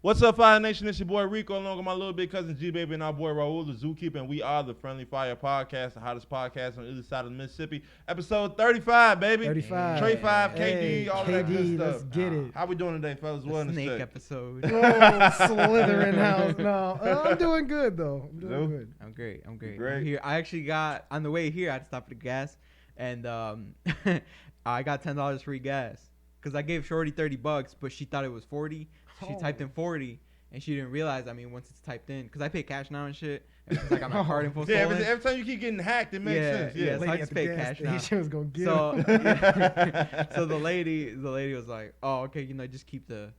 What's up, Fire Nation? It's your boy Rico, along with my little big cousin G-Baby and our boy Raul, the Zookeeper, and we are the Friendly Fire Podcast, the hottest podcast on either side of the Mississippi. Episode 35, baby. 35. Trey 5, KD, Hey, all that good stuff. Let's get it. How we doing today, fellas? The snake episode. Oh, slithering house. No, I'm doing good, though. I'm doing good. I'm great. Great. I'm here. I actually got, on the way here, I had to stop for the gas, and I got $10 free gas. Because I gave Shorty $30, but she thought it was 40. So she typed in 40, and she didn't realize, once it's typed in, because I pay cash now and shit, and since I got my card info stolen. Every time you keep getting hacked, it makes sense. Yeah, so I just pay cash now. She was going to get So the lady was like, oh, okay, just keep the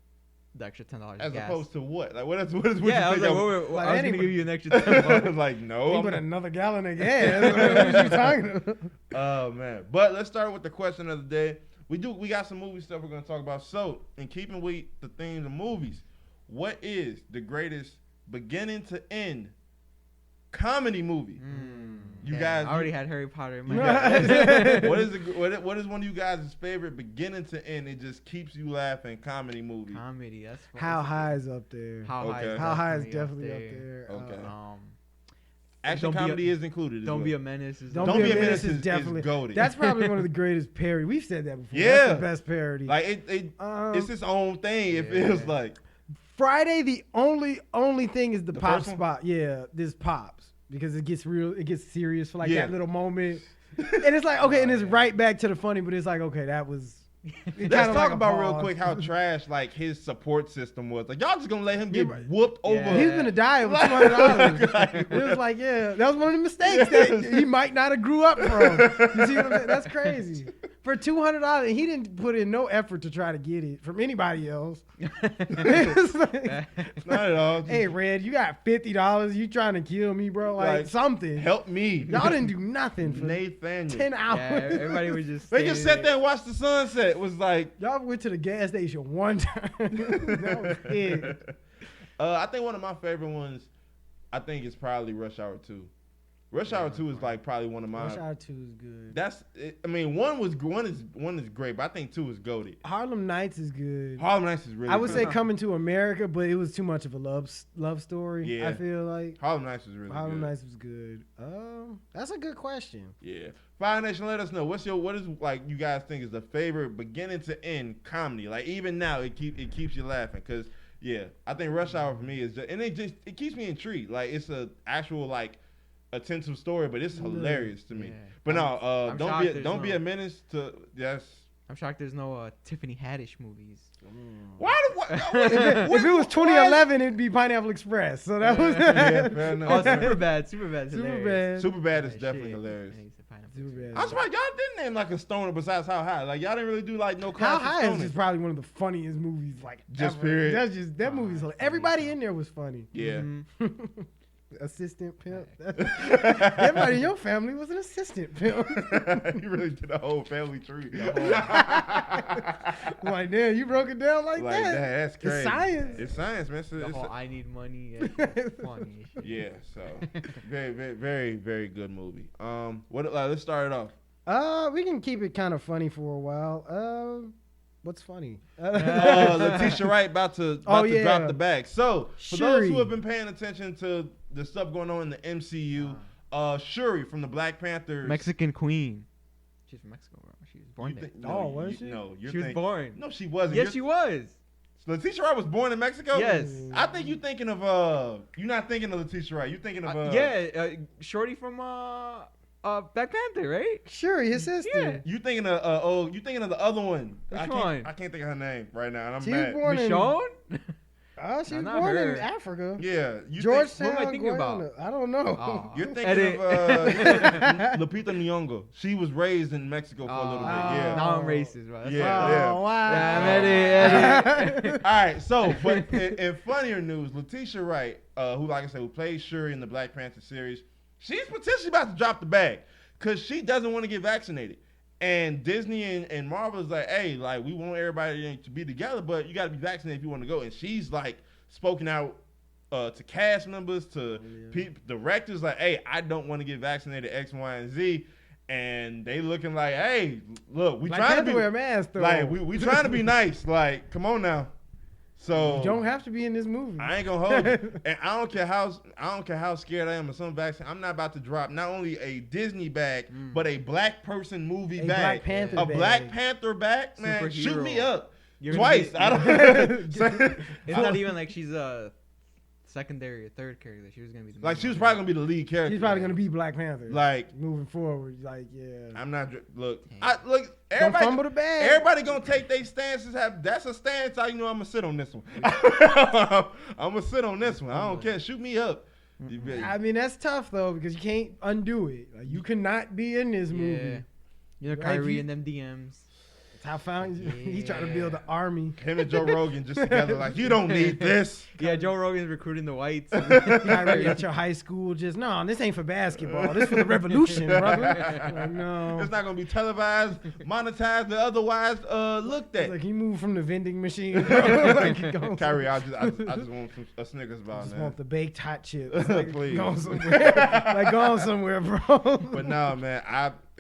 extra $10 As gas. opposed to what? Like, what is yeah, I was like, I was going to give you an extra $10. Like, no. Put another gallon of gas. What are you talking about? Oh, man. But let's start with the question of the day. We got some movie stuff we're going to talk about. So, in keeping with the themes of movies, what is the greatest beginning to end comedy movie? You guys, I already had Harry Potter in my head. what is one of you guys' favorite beginning to end? It just keeps you laughing comedy movie. Comedy, that's How High is up there. How High is definitely up there. Okay. Action comedy is included. Don't Be a Menace. Don't Be a Menace is definitely goated. That's probably one of the greatest parodies. We've said that before. Yeah, that's the best parody. Like it's its own thing. It feels like Friday. The only thing is the pop first one? spot. Yeah, this pops because it gets real. It gets serious for like Yeah. that little moment, and it's like okay, and it's right back to the funny. But it's like okay, that was. Let's talk about real quick how trash like his support system was. Like y'all just gonna let him get whooped over. He's gonna die over $200. It was like, yeah, that was one of the mistakes that he might not have grew up from. You see what I'm saying? That's crazy. For $200, he didn't put in no effort to try to get it from anybody else. It's like, Not at all. hey, Red, you got $50. You trying to kill me, bro? Like something. Help me. Y'all didn't do nothing for Nathaniel. 10 hours. Yeah, everybody was just. They just sat there and watched the sunset. It was like Y'all went to the gas station one time. That was it. I think one of my favorite ones. I think it's probably Rush Hour 2. Rush Hour 2 is like probably one of my. Rush Hour 2 is good. One is great, but I think 2 is goated. Harlem Nights is good. Harlem Nights is really. I would good. say Coming to America, but it was too much of a love story. Yeah. I feel like Harlem Nights was really Harlem good. Nights was good. That's a good question. Yeah, Fire Nation, let us know what is like you guys think is the favorite beginning to end comedy. Like even now, it keeps you laughing because I think Rush Hour for me is just, and it keeps me intrigued. Like it's a actual like attentive story, but it's hilarious to me. Yeah. But I'm don't be a menace to I'm shocked there's no Tiffany Haddish movies. If it was 2011, it'd be Pineapple Express. So that was. Yeah, fair enough. Oh, Superbad's hilarious. Superbad is definitely hilarious. I'm surprised y'all didn't name like a stoner besides How High. Like y'all didn't really do like no How classic High is stoners. just probably one of the funniest movies like Just ever. period. That movie's hilarious. Everybody in there was funny. Yeah. Assistant pimp. Everybody in your family was an assistant pimp. You really did a whole family tree. Like, damn, you broke it down like that. That's crazy. It's science. It's science, man. The whole I need money. It's funny as shit. Yeah, so very, very, very, very good movie. Let's start it off. We can keep it kind of funny for a while. What's funny? Letitia Wright about to drop the bag. So for those who have been paying attention to the stuff going on in the MCU, Shuri from the Black Panthers, Mexican queen. She's from Mexico, bro. She was born there. Was she? No, She was born. No, she wasn't. Yes, she was. Letitia Wright was born in Mexico? Yes. I think you're thinking of you're not thinking of Letitia Wright. You're thinking of Shorty from Black Panther, right? Shuri, his sister. Yeah. you thinking of the other one. Which one? I can't think of her name right now, and I'm She mad. was born in. Michonne? She was not born her. in Africa. Yeah, Georgetown. Who am I thinking Guyana. about? I don't know. Oh. You're thinking Edit. of Lupita Nyong'o. She was raised in Mexico for a little bit. Yeah. Now I'm racist, bro. That's Yeah. Oh, wow. Yeah, I'm edit. All right. So, but in funnier news, Letitia Wright, who, like I said, who plays Shuri in the Black Panther series, she's potentially about to drop the bag because she doesn't want to get vaccinated. And Disney and Marvel is like, hey, like we want everybody to be together, but you got to be vaccinated if you want to go. And she's like spoken out to cast members, to directors, like, hey, I don't want to get vaccinated, X, Y, and Z. And they looking like, hey, look, we trying to be wear a mask though. like we trying to be nice. Like, come on now. So You don't have to be in this movie. I ain't gonna hold you. And I don't care how scared I am of some vaccine. I'm not about to drop not only a Disney bag, but a black person movie A bag. Black Panther A bag. Black Panther bag, man. Superhero. Shoot me up. You're gonna Twice. be- I don't It's not even like she's a secondary or third character. She was gonna be the like main she was one. probably gonna be the lead character. She's probably gonna be Black Panther. like moving forward, like yeah. I'm not look. Damn. Look. Don't Everybody, fumble the bag. everybody gonna take their stances. That's a stance. How you know I'm gonna sit on this one? I'm gonna sit on this one. I don't care. Shoot me up. I mean, that's tough though because you can't undo it. Like you cannot be in this Yeah. movie. You know, Right, Kyrie you- and them DMs. That's how he's trying to build an army. Him and Joe Rogan just together. Like you don't need this. Yeah, Joe Rogan's recruiting the whites. Kyrie at your high school, just no. This ain't for basketball. This for the revolution, brother. Like, no. It's not gonna be televised, monetized, or otherwise looked It's at. like he moved from the vending machine. Bro. Like, go Kyrie, I just want a Snickers bar, just man. want the baked hot chips. Like, Please. Going somewhere. Like going somewhere, bro. But no, man,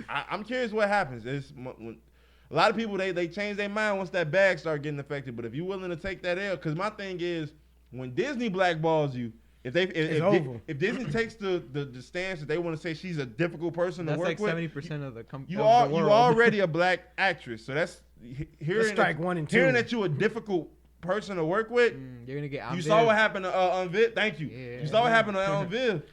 I'm curious what happens. When a lot of people they change their mind once that bag start getting affected. But if you're willing to take that L, because my thing is when Disney blackballs you, if Disney takes the stance that they want to say she's a difficult person That's to work like with, 70% of the company. you already a black actress. So that's hearing strike one and two. Hearing that you're a difficult person to work with. You're gonna get. You saw what happened to Unvid. Thank you. Yeah. You saw what happened to Unvid.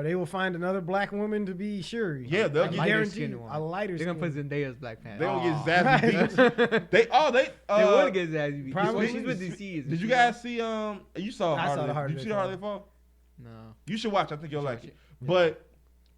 They will find another black woman to be Shuri. Yeah, they'll I get- lighter guarantee skin you, one. a lighter They're skin. gonna put Zendaya's Black Panther. They don't Oh. get Zazie Beetz. They would get Zazie Beetz. Probably. She's with DC. Did you guys see you saw I saw the Harley? Harley Did you see Fall. Harley Fall? No. You should watch. I think you'll like watch it. it. But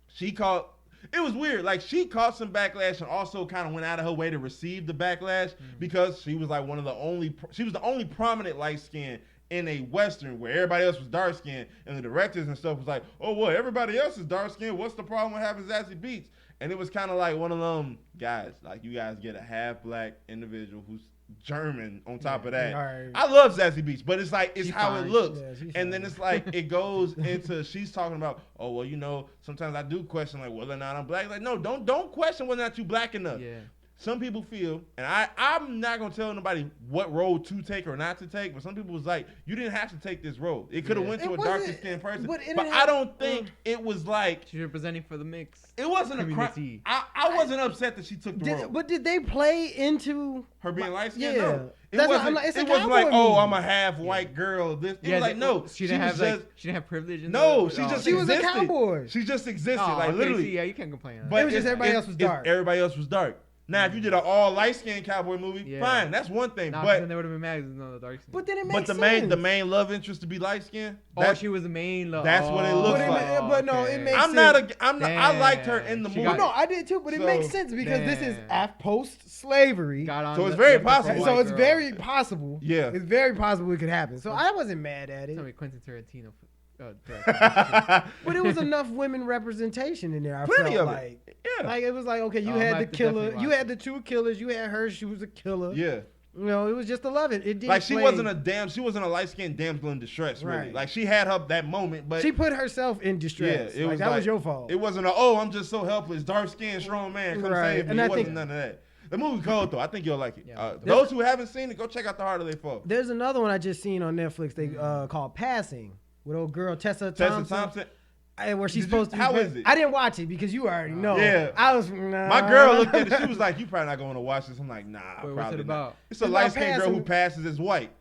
she caught. It was weird. Like she caught some backlash and also kind of went out of her way to receive the backlash because she was like one of the only. She was the only prominent light skin in a Western where everybody else was dark skinned and the directors and stuff was like, oh, well, everybody else is dark skinned. What's the problem with having Zazie Beetz? And it was kind of like one of them guys, like you guys get a half black individual who's German on top of that. Right. I love Zazie Beetz, but it's like, it's She's how fine. it looks. Yeah, she's And then fine. it's like, it goes into, she's talking about, oh, well, you know, sometimes I do question like whether or not I'm black. Like, no, don't question whether or not you black enough. Yeah. Some people feel, and I'm not gonna tell nobody what road to take or not to take, but some people was like, you didn't have to take this road. It could have Yeah. went to It a darker wasn't- skinned person. but it But didn't I have- don't think it was like, She's representing for the mix. it wasn't a crime. Community. I wasn't upset that she took the road. But did they play into Her being light skinned? Yeah. No. It That's wasn't, not- I'm like, it's a it wasn't like, cowboy oh, movie. I'm a half white girl. It was like, no. She didn't have was she didn't have privilege. In no, the, she just She was a existed. cowboy. She just existed. Oh, like okay, literally. see, yeah, you can't complain. But It was just everybody else was dark. Everybody else was dark. Now, if you did an all light skinned cowboy movie, Yeah. fine, that's one thing. Nah, but then they would have been mad because no the dark skin. But then it makes but the sense. main love interest to be light skinned. she was the main love. that's what it looks But, like. but no, it makes I'm sense. not. I liked her in the She movie. Well, got- no, I did too, but it So- makes sense because this is Damn. post slavery. Got on So it's the- very the possible. white So it's girl. very possible. Yeah. It's very possible it could happen. So I wasn't mad at Tell it. me Quentin Tarantino. Directed. But it was enough women representation in there. I Plenty felt of like. it. Yeah. Like it was like, okay, you Oh, I had might the have to killer, definitely you watch had the two killers, you had her, she was a killer. Yeah. You know, it was just a love it. It didn't Like she play- wasn't a light skinned damsel in distress, really. Right. Like she had her that moment, but She put herself in distress. yeah, it like, was that like, was your fault. It wasn't I'm just so helpless, dark skinned, strong man, come Right. save me. And It I wasn't think- none of that. The movie cold though. I think you'll like it. Yeah. Those who haven't seen it, go check out The Harder They Fall. There's another one I just seen on Netflix. They called Passing with old girl Tessa Thompson. Where she's Did you- supposed to. how be, is it? I didn't watch it because you already know. Yeah. I was. My girl looked at it. She was like, "You probably not going to watch this." I'm like, "Nah, Wait, probably what's it not." about? It's a It's light about skinned girl passing- who passes as white.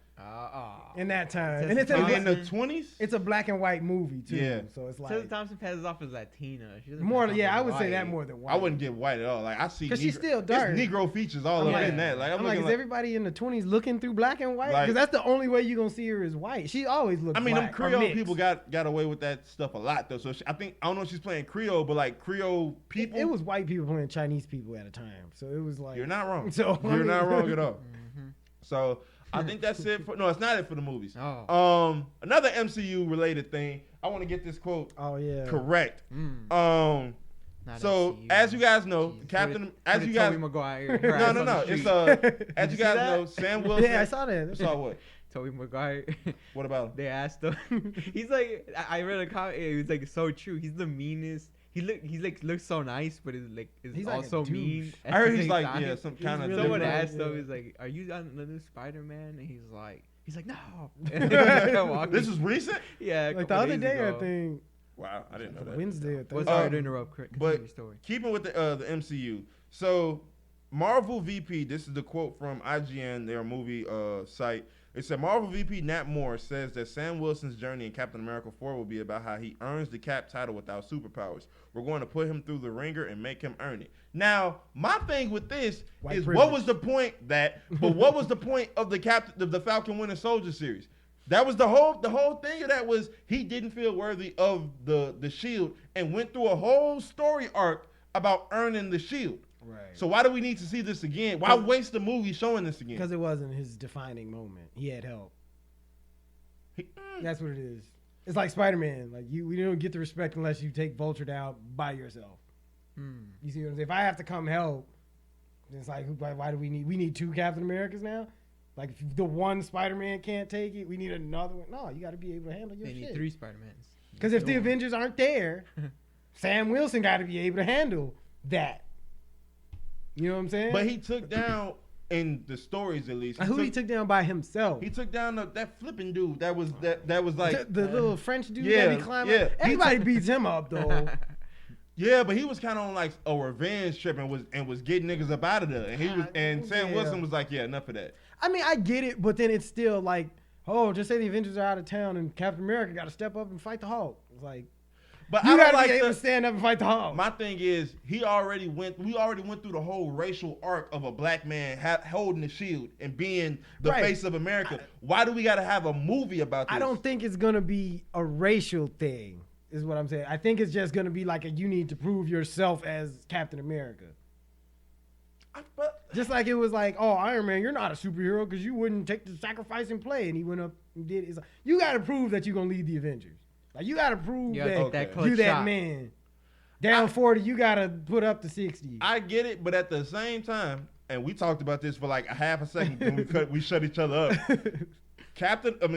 in that time, Tessa and it's Thompson. In the 20s. it's a black and white movie too. Yeah. So it's Tessa like Thompson passes off as Latina. She doesn't more. pass off Yeah, as I would say white. that more than white. I wouldn't get white at all. Like I see, 'Cause she's still dark. It's Negro features all I'm up like- in that. Like I'm like, is everybody in the 20s looking through black and white? Like- Because that's the only way you're gonna see her is white. She always looks. I mean, them black or Creole mixed. people got away with that stuff a lot though. So I don't know if she's playing Creole, but like Creole people. It was white people playing Chinese people at a time, so it was like. You're not wrong. So, I You're mean- not wrong at all. Mhm. So I think that's it for. No, it's not it for the movies. Oh. Another MCU related thing. I want to get this quote Oh yeah. correct. Mm. So Not MCU. as you guys know, Jeez. Captain. Put As it you guys. Tobey Maguire. No. It's as you see guys that? know, Sam Wilson. Yeah, I saw that. You saw what? Tobey Maguire. What about him? They asked him. He's like, I read a comment. It was like so true. He's the meanest. He's like looks so nice, but is He's like a also douche. mean. I heard he's like some He's kind of. really Someone like, asked him, yeah. he's like, "Are you on the new Spider-Man?" And he's like, He's like, no. And he kept walking. This is recent? Yeah, Like the other day, I think. Wow, I didn't know that. Wednesday, I think. Well, sorry to interrupt. Continue But your story. keeping with the MCU, so Marvel VP, this is the quote from IGN, their movie site. It said Marvel VP Nat Moore says that Sam Wilson's journey in Captain America 4 will be about how he earns the Cap title without superpowers. We're going to put him through the ringer and make him earn it. Now, my thing with this White is privilege. what was the point what was the point of the Falcon Winter Soldier series? That was the whole thing of that was he didn't feel worthy of the shield and went through a whole story arc about earning the shield. Right. So why do we need to see this again? Why waste the movie showing this again? Because it wasn't his defining moment. He had help. That's what it is. It's like Spider-Man. Like we don't get the respect unless you take Vulture down by yourself. You see what I'm saying? If I have to come help, it's like why do we need two Captain Americas now? Like if the one Spider-Man can't take it, we need another one. No, you got to be able to handle your They shit. need 3 Spider-Mans. Because if the Avengers aren't there, Sam Wilson got to be able to handle that. You know what I'm saying? But he took down, in the stories at least. He took down by himself? He took down that flipping dude that was like the little French dude yeah, that he climbed yeah. up. Everybody beats him up though. yeah, but he was kind of on like a revenge trip and was getting niggas up out of there. And Sam Wilson was like, yeah, enough of that. I mean, I get it, but then it's still like, oh, just say the Avengers are out of town and Captain America got to step up and fight the Hulk. It's like, but you I got don't to like be able to stand up and fight the Hulk. My thing is, we already went through the whole racial arc of a black man holding the shield and being the face of America. Why do we got to have a movie about this? I don't think it's gonna be a racial thing, is what I'm saying. I think it's just gonna be like you need to prove yourself as Captain America. Just like it was like, oh, Iron Man, you're not a superhero because you wouldn't take the sacrifice and play. And he went up and did it. It's like, you got to prove that you're going to lead the Avengers. Like, you got to prove that you that man. Down 40, you got to put up to 60. I get it, but at the same time, and we talked about this for like a half a second when we shut each other up.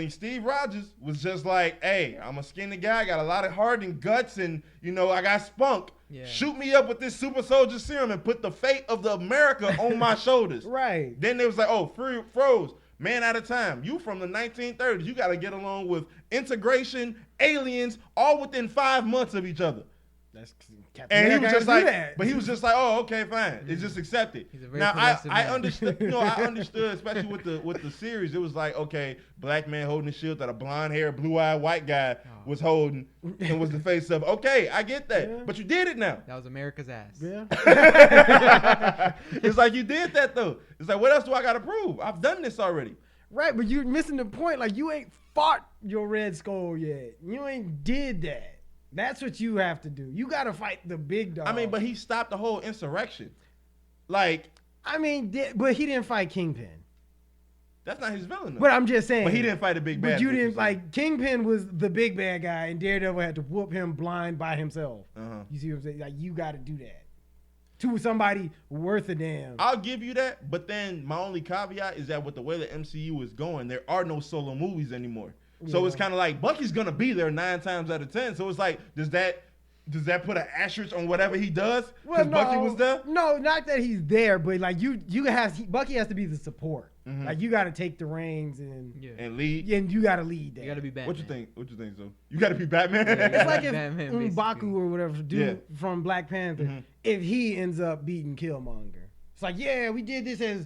Steve Rogers was just like, hey, I'm a skinny guy, got a lot of heart and guts, and, I got spunk. Yeah. Shoot me up with this super soldier serum and put the fate of the America on my shoulders. Right. Then they was like, oh, froze. Man at a time. You from the 1930s. You got to get along with integration, aliens, all within 5 months of each other. That's and he was just like, but he was just like, oh, okay, fine. It's just accepted. Now I understood, I understood, especially with the series. It was like, okay, black man holding the shield that a blonde haired, blue eyed white guy was holding and was the face of. Okay, I get that, but you did it now. That was America's ass. Yeah. It's like you did that though. It's like, what else do I got to prove? I've done this already. Right, but you're missing the point. Like you ain't fought your Red Skull yet. You ain't did that. That's what you have to do. You got to fight the big dog. But he stopped the whole insurrection. Like, but he didn't fight Kingpin. That's not his villain, though. But I'm just saying. But he didn't fight a big bad. But you didn't, like, Kingpin was the big bad guy, and Daredevil had to whoop him blind by himself. You see what I'm saying? Like, you got to do that to somebody worth a damn. I'll give you that, but then my only caveat is that with the way the MCU is going, there are no solo movies anymore. So it's kind of like Bucky's gonna be there 9 times out of 10. So it's like, does that put an asterisk on whatever he does? Because Bucky was there. No, not that he's there, but like Bucky has to be the support. Like you got to take the reins and lead. And you got to lead that. You got to be Batman. What you think? So you got to be Batman. It's like if M'Baku or whatever dude from Black Panther, if he ends up beating Killmonger, it's like we did this as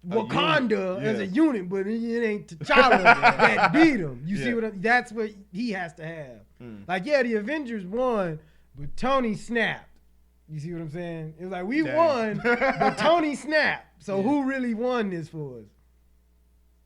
Wakanda as a unit, but it ain't T'Challa that beat him. You see that's what he has to have. Like, the Avengers won, but Tony snapped. You see what I'm saying? It was like, we won, but Tony snapped. So who really won this for us?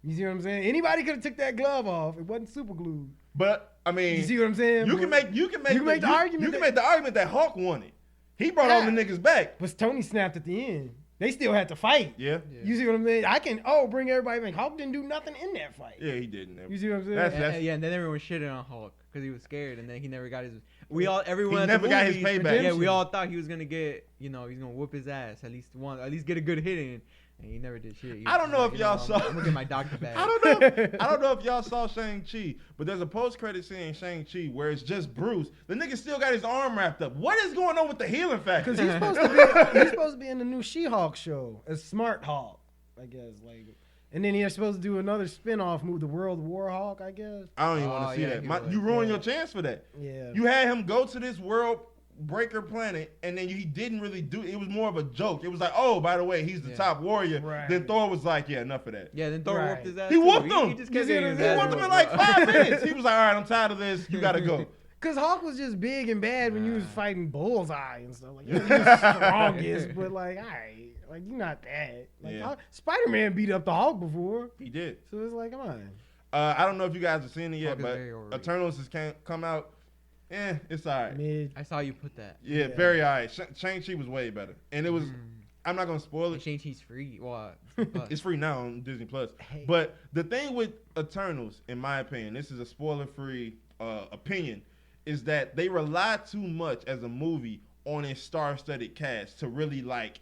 You see what I'm saying? Anybody could have took that glove off. It wasn't super glued. But, you see what I'm saying? You can make the argument that Hulk won it. He brought all the niggas back. But Tony snapped at the end. They still had to fight. Yeah. You see what I'm saying? I can bring everybody back. Hulk didn't do nothing in that fight. Yeah, he didn't. You see what I'm saying? And then everyone shitted on Hulk because he was scared, and then he never got his. He never got his payback. Yeah, we all thought he was gonna get. He's gonna whoop his ass at least get a good hit in. And he never did shit. I don't know if y'all saw. I'm gonna get my doctor back. I don't know if y'all saw Shang-Chi, but there's a post-credit scene in Shang-Chi where it's just Bruce. The nigga still got his arm wrapped up. What is going on with the healing factor? Because he's supposed to be in the new She-Hulk show as Smart Hulk, I guess. Like, And then they're supposed to do another spin-off movie, The World Warhawk, I guess. I don't even want to see that. You ruined your chance for that. Yeah. You had him go to this world breaker planet, and then he didn't really do it. It was more of a joke. It was like, oh, by the way, he's the top warrior. Right. Then Thor was like, yeah, enough of that. Yeah, then Thor whooped his ass. He whooped him. He just kept getting his ass whooped him in whooped. like 5 minutes. He was like, all right, I'm tired of this. You got to go. Because Hulk was just big and bad when you was fighting Bullseye and stuff. Like, he was the strongest, but like, all right. Like, you're not that. Like, Spider-Man beat up the Hulk before. He did. So it's like, come on. I don't know if you guys have seen it yet, Hulk is but very overrated. Eternals has come out. It's all right. Mid. I saw you put that. Yeah, very all right. Shang-Chi was way better. And it was, I'm not going to spoil it. Shang-Chi's free. What? It's free now on Disney Plus. Hey. But the thing with Eternals, in my opinion, this is a spoiler-free opinion, is that they rely too much as a movie on a star-studded cast to really like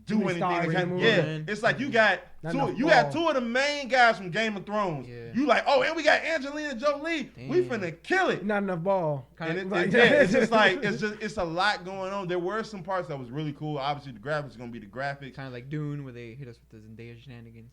do many stars in the anything. movie, Yeah, man. it's like you got Not two. enough You got balls. 2 of the main guys from Game of Thrones. Yeah. You like, oh, and we got Angelina Jolie. We Damn. finna kill it. Not enough ball. And Kinda- it's just like it's a lot going on. There were some parts that was really cool. Obviously, the graphics are gonna be the graphics. Kind of like Dune, where they hit us with the Zendaya shenanigans.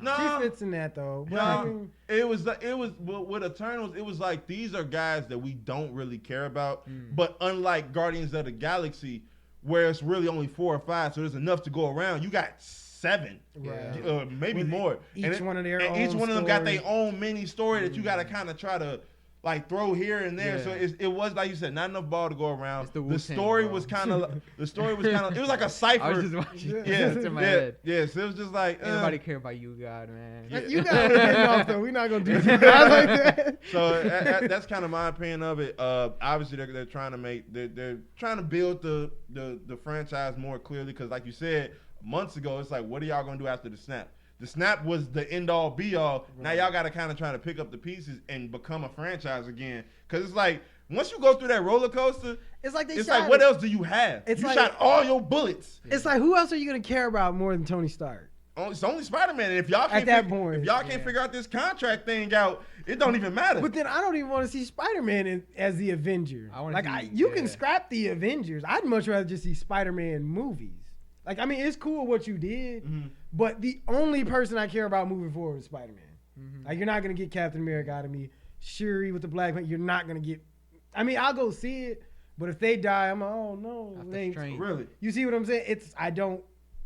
No, She fits in that, though. But no, I mean, it was with Eternals. It was like these are guys that we don't really care about. But unlike Guardians of the Galaxy, where it's really only 4 or 5, so there's enough to go around. You got 7, Right. maybe With more. each one of their and own each one of them got story. their own mini story that you got to kind of try to like throw here and there. Yeah. So it was like you said, not enough ball to go around. It's the The Wu-Tang, story bro. was kind of it was like a cipher. I was just watching. yeah, It's in my yeah, head. yeah. So it was just like Ain't nobody care about you, God, man. Yeah. you got to get off, though. We're not going to do you guys like that. So that's kind of my opinion of it. Obviously, they're trying to they're trying to build the franchise more clearly because, like you said months ago, it's like, what are y'all gonna do after the snap? The snap was the end all be all. Right. Now y'all got to kind of try to pick up the pieces and become a franchise again. Because it's like once you go through that roller coaster, It's like it's like what else do you have? It's you like, shot all your bullets. It's like who else are you gonna care about more than Tony Stark? It's only Spider-Man. And if y'all can't if y'all can't figure out this contract thing out, it don't even matter. But then I don't even want to see Spider-Man as the Avenger. You can scrap the Avengers. I'd much rather just see Spider-Man movies. Like, I mean, it's cool what you did, but the only person I care about moving forward is Spider-Man. Like, you're not gonna get Captain America out of me. Shuri with the Black Panther, you're not gonna get. I mean, I'll go see it, but if they die, I'm like, oh no. Really? You see what I'm saying?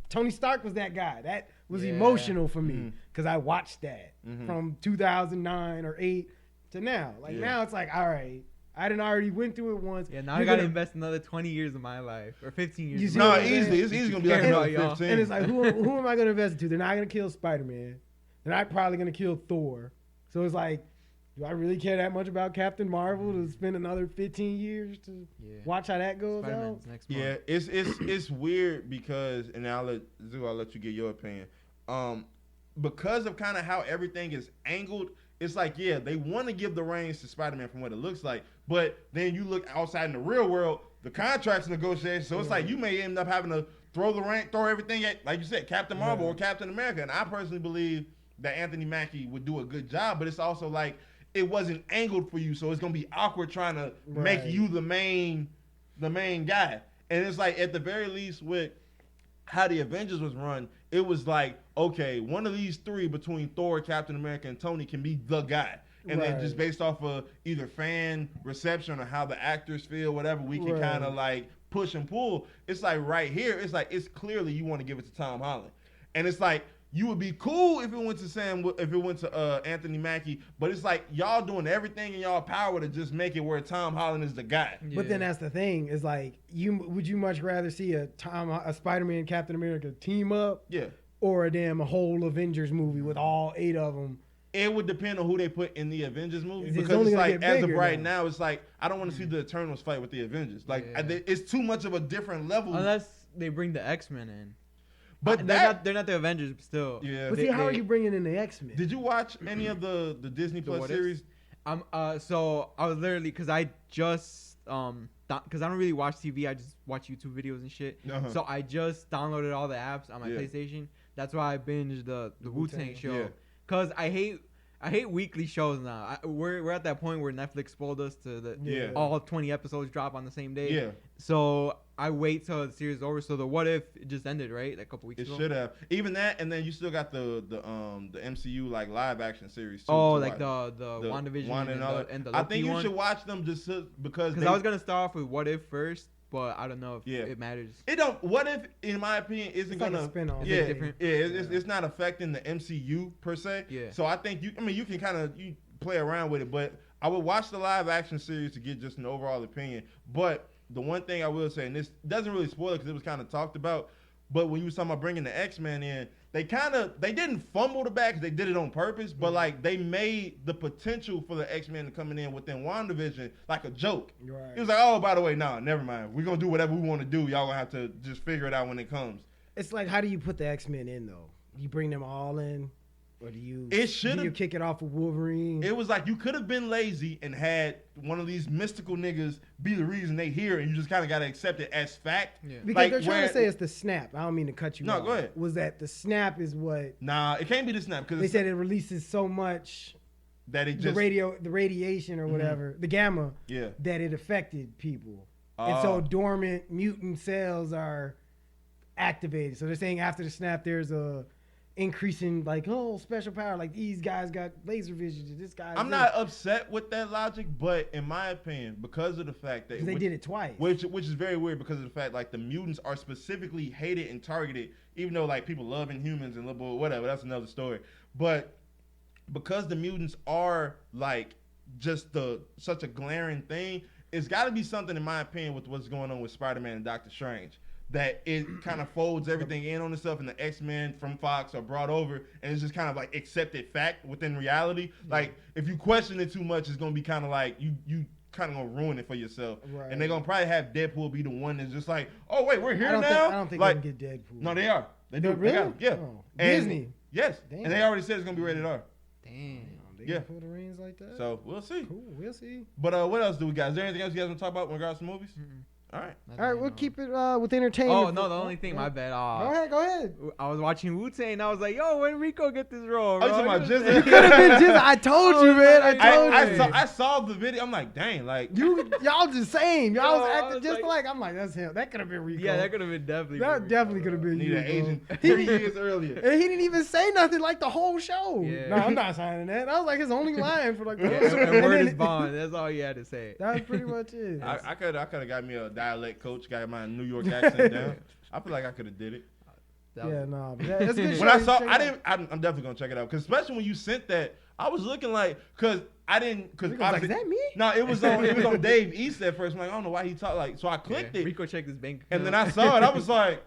Tony Stark was that guy. That was emotional for me because I watched that from 2009 or 8 to now. Like now it's like, all right, I done already went through it once. Yeah, now I gotta invest another 20 years of my life or 15 years. No, easily. It's easily gonna be like another 15. And it's like, who am I gonna invest into? They're not gonna kill Spider-Man. They're not probably gonna kill Thor. So it's like, do I really care that much about Captain Marvel to spend another 15 years to watch how that goes out? Next month. Yeah, it's weird because, and I'll let you get your opinion. Because of kind of how everything is angled, it's like, yeah, they want to give the reins to Spider-Man from what it looks like, but then you look outside in the real world, the contracts negotiation, so it's like you may end up having to throw everything at, like you said, Captain Marvel or Captain America. And I personally believe that Anthony Mackie would do a good job, but it's also like it wasn't angled for you, so it's gonna be awkward trying to make you the main guy. And it's like, at the very least, with how the Avengers was run, it was like, okay, one of these 3 between Thor, Captain America, and Tony can be the guy. And then just based off of either fan reception or how the actors feel, whatever, we can kind of like push and pull. It's like right here, it's like, it's clearly you want to give it to Tom Holland. And it's like, you would be cool if it went to Anthony Mackie, but it's like y'all doing everything in y'all power to just make it where Tom Holland is the guy. Yeah. But then that's the thing, is like, would you much rather see a Spider-Man Captain America team up? Yeah. Or a whole Avengers movie with all 8 of them? It would depend on who they put in the Avengers movie, It's because it's like, as of right now, it's like, I don't want to see the Eternals fight with the Avengers. Like, it's too much of a different level. Unless they bring the X-Men in. But they're not the Avengers, but still. Yeah. But see, how are you bringing in the X-Men? Did you watch any of the Disney Plus series? So I was literally, because I just because I don't really watch TV, I just watch YouTube videos and shit. So I just downloaded all the apps on my PlayStation. That's why I binged the Wu-Tang show. Because I hate, I hate weekly shows now. We're at that point where Netflix spoiled us to Yeah. all 20 episodes drop on the same day. Yeah. So I wait till the series is over. So the What If it just ended, right? Like a couple weeks It ago. should have. Even that, and then you still got the MCU like live action series too. Oh, to like watch. the WandaVision Wanda and all the, that. and the I Loki think you one. should watch them just because Because I was gonna start off with What If first, but I don't know if it matters. It don't. What if, in my opinion, isn't It's gonna like a spin-off. Is Yeah, it different? yeah. It's not affecting the MCU per se. Yeah. So I think you can kind of play around with it, but I would watch the live action series to get just an overall opinion. But the one thing I will say, and this doesn't really spoil it because it was kind of talked about, but when you was talking about bringing the X-Men in, they didn't fumble the bag, they did it on purpose, but like they made the potential for the X-Men coming in within WandaVision like a joke. Right. It was like, oh, by the way, nah, never mind. We're going to do whatever we want to do. Y'all going to have to just figure it out when it comes. It's like, how do you put the X-Men in though? You bring them all in, or do you kick it off with Wolverine? It was like you could have been lazy and had one of these mystical niggas be the reason they here, and you just kind of got to accept it as fact. Yeah. Because like they're trying to say it's the snap. I don't mean to cut you off. No, go ahead. Was that the snap is what Nah, it can't be the snap because they said it releases so much that it just the radiation or whatever, the gamma, yeah. that it affected people. And so dormant mutant cells are activated. So they're saying after the snap there's a increasing like special power, like these guys got laser vision, this guy. I'm not upset with that logic, but in my opinion, because of the fact that they did it twice, which is very weird because of the fact like the mutants are specifically hated and targeted, even though like people love Inhumans and whatever, that's another story. But because the mutants are like just such a glaring thing, it's got to be something in my opinion with what's going on with Spider-Man and Doctor Strange. That it kind of folds everything in on itself, and the X-Men from Fox are brought over, and it's just kind of like accepted fact within reality. Like if you question it too much, it's gonna be kind of like you kind of gonna ruin it for yourself. Right. And they're gonna probably have Deadpool be the one that's just like, oh wait, we're here I now. don't think like, they can get Deadpool. No, they are. They do. Really? They got, yeah. Oh. And Disney. Yes. Damn. And they already said it's gonna be rated R. Damn. They Yeah. can pull the reins like that. So we'll see. Cool. We'll see. But what else do we got? Is there anything else you guys want to talk about in regards to movies? Mm-mm. All right. All right, we'll keep it with entertainment. Oh no, the only thing, my bad. Go ahead. I was watching Wu-Tang and I was like, yo, when did Rico get this role? Oh, you bro? talking about He was- Jizzle? You could have been just. I told you, man. I told you. I saw the video. I'm like, dang, like Y'all the same. Y'all was Yo, I acting was just like- like. I'm like, that's him. That could have been Rico. Yeah, that could have been definitely. That definitely could have been need you. an bro. agent He 3 didn't- years earlier. And he didn't even say nothing like the whole show. Yeah. No, I'm not signing that. That was like his only line for like the Yeah, whole show. and word then is bond. That's all you had to say. That was pretty much it. I could have got me a dialect coach, got my New York accent down. I feel like I could have did it. That was- Yeah, no, but that's a good. When show. I saw, Check I it didn't. I'm definitely gonna check it out because especially when you sent that, I was looking like because I didn't because out. Rico was like, is that me? no, it was on Dave East at first. I'm like, I don't know why he talked like. So I clicked Yeah, it, Rico checked his bank and then account. I saw it. I was like,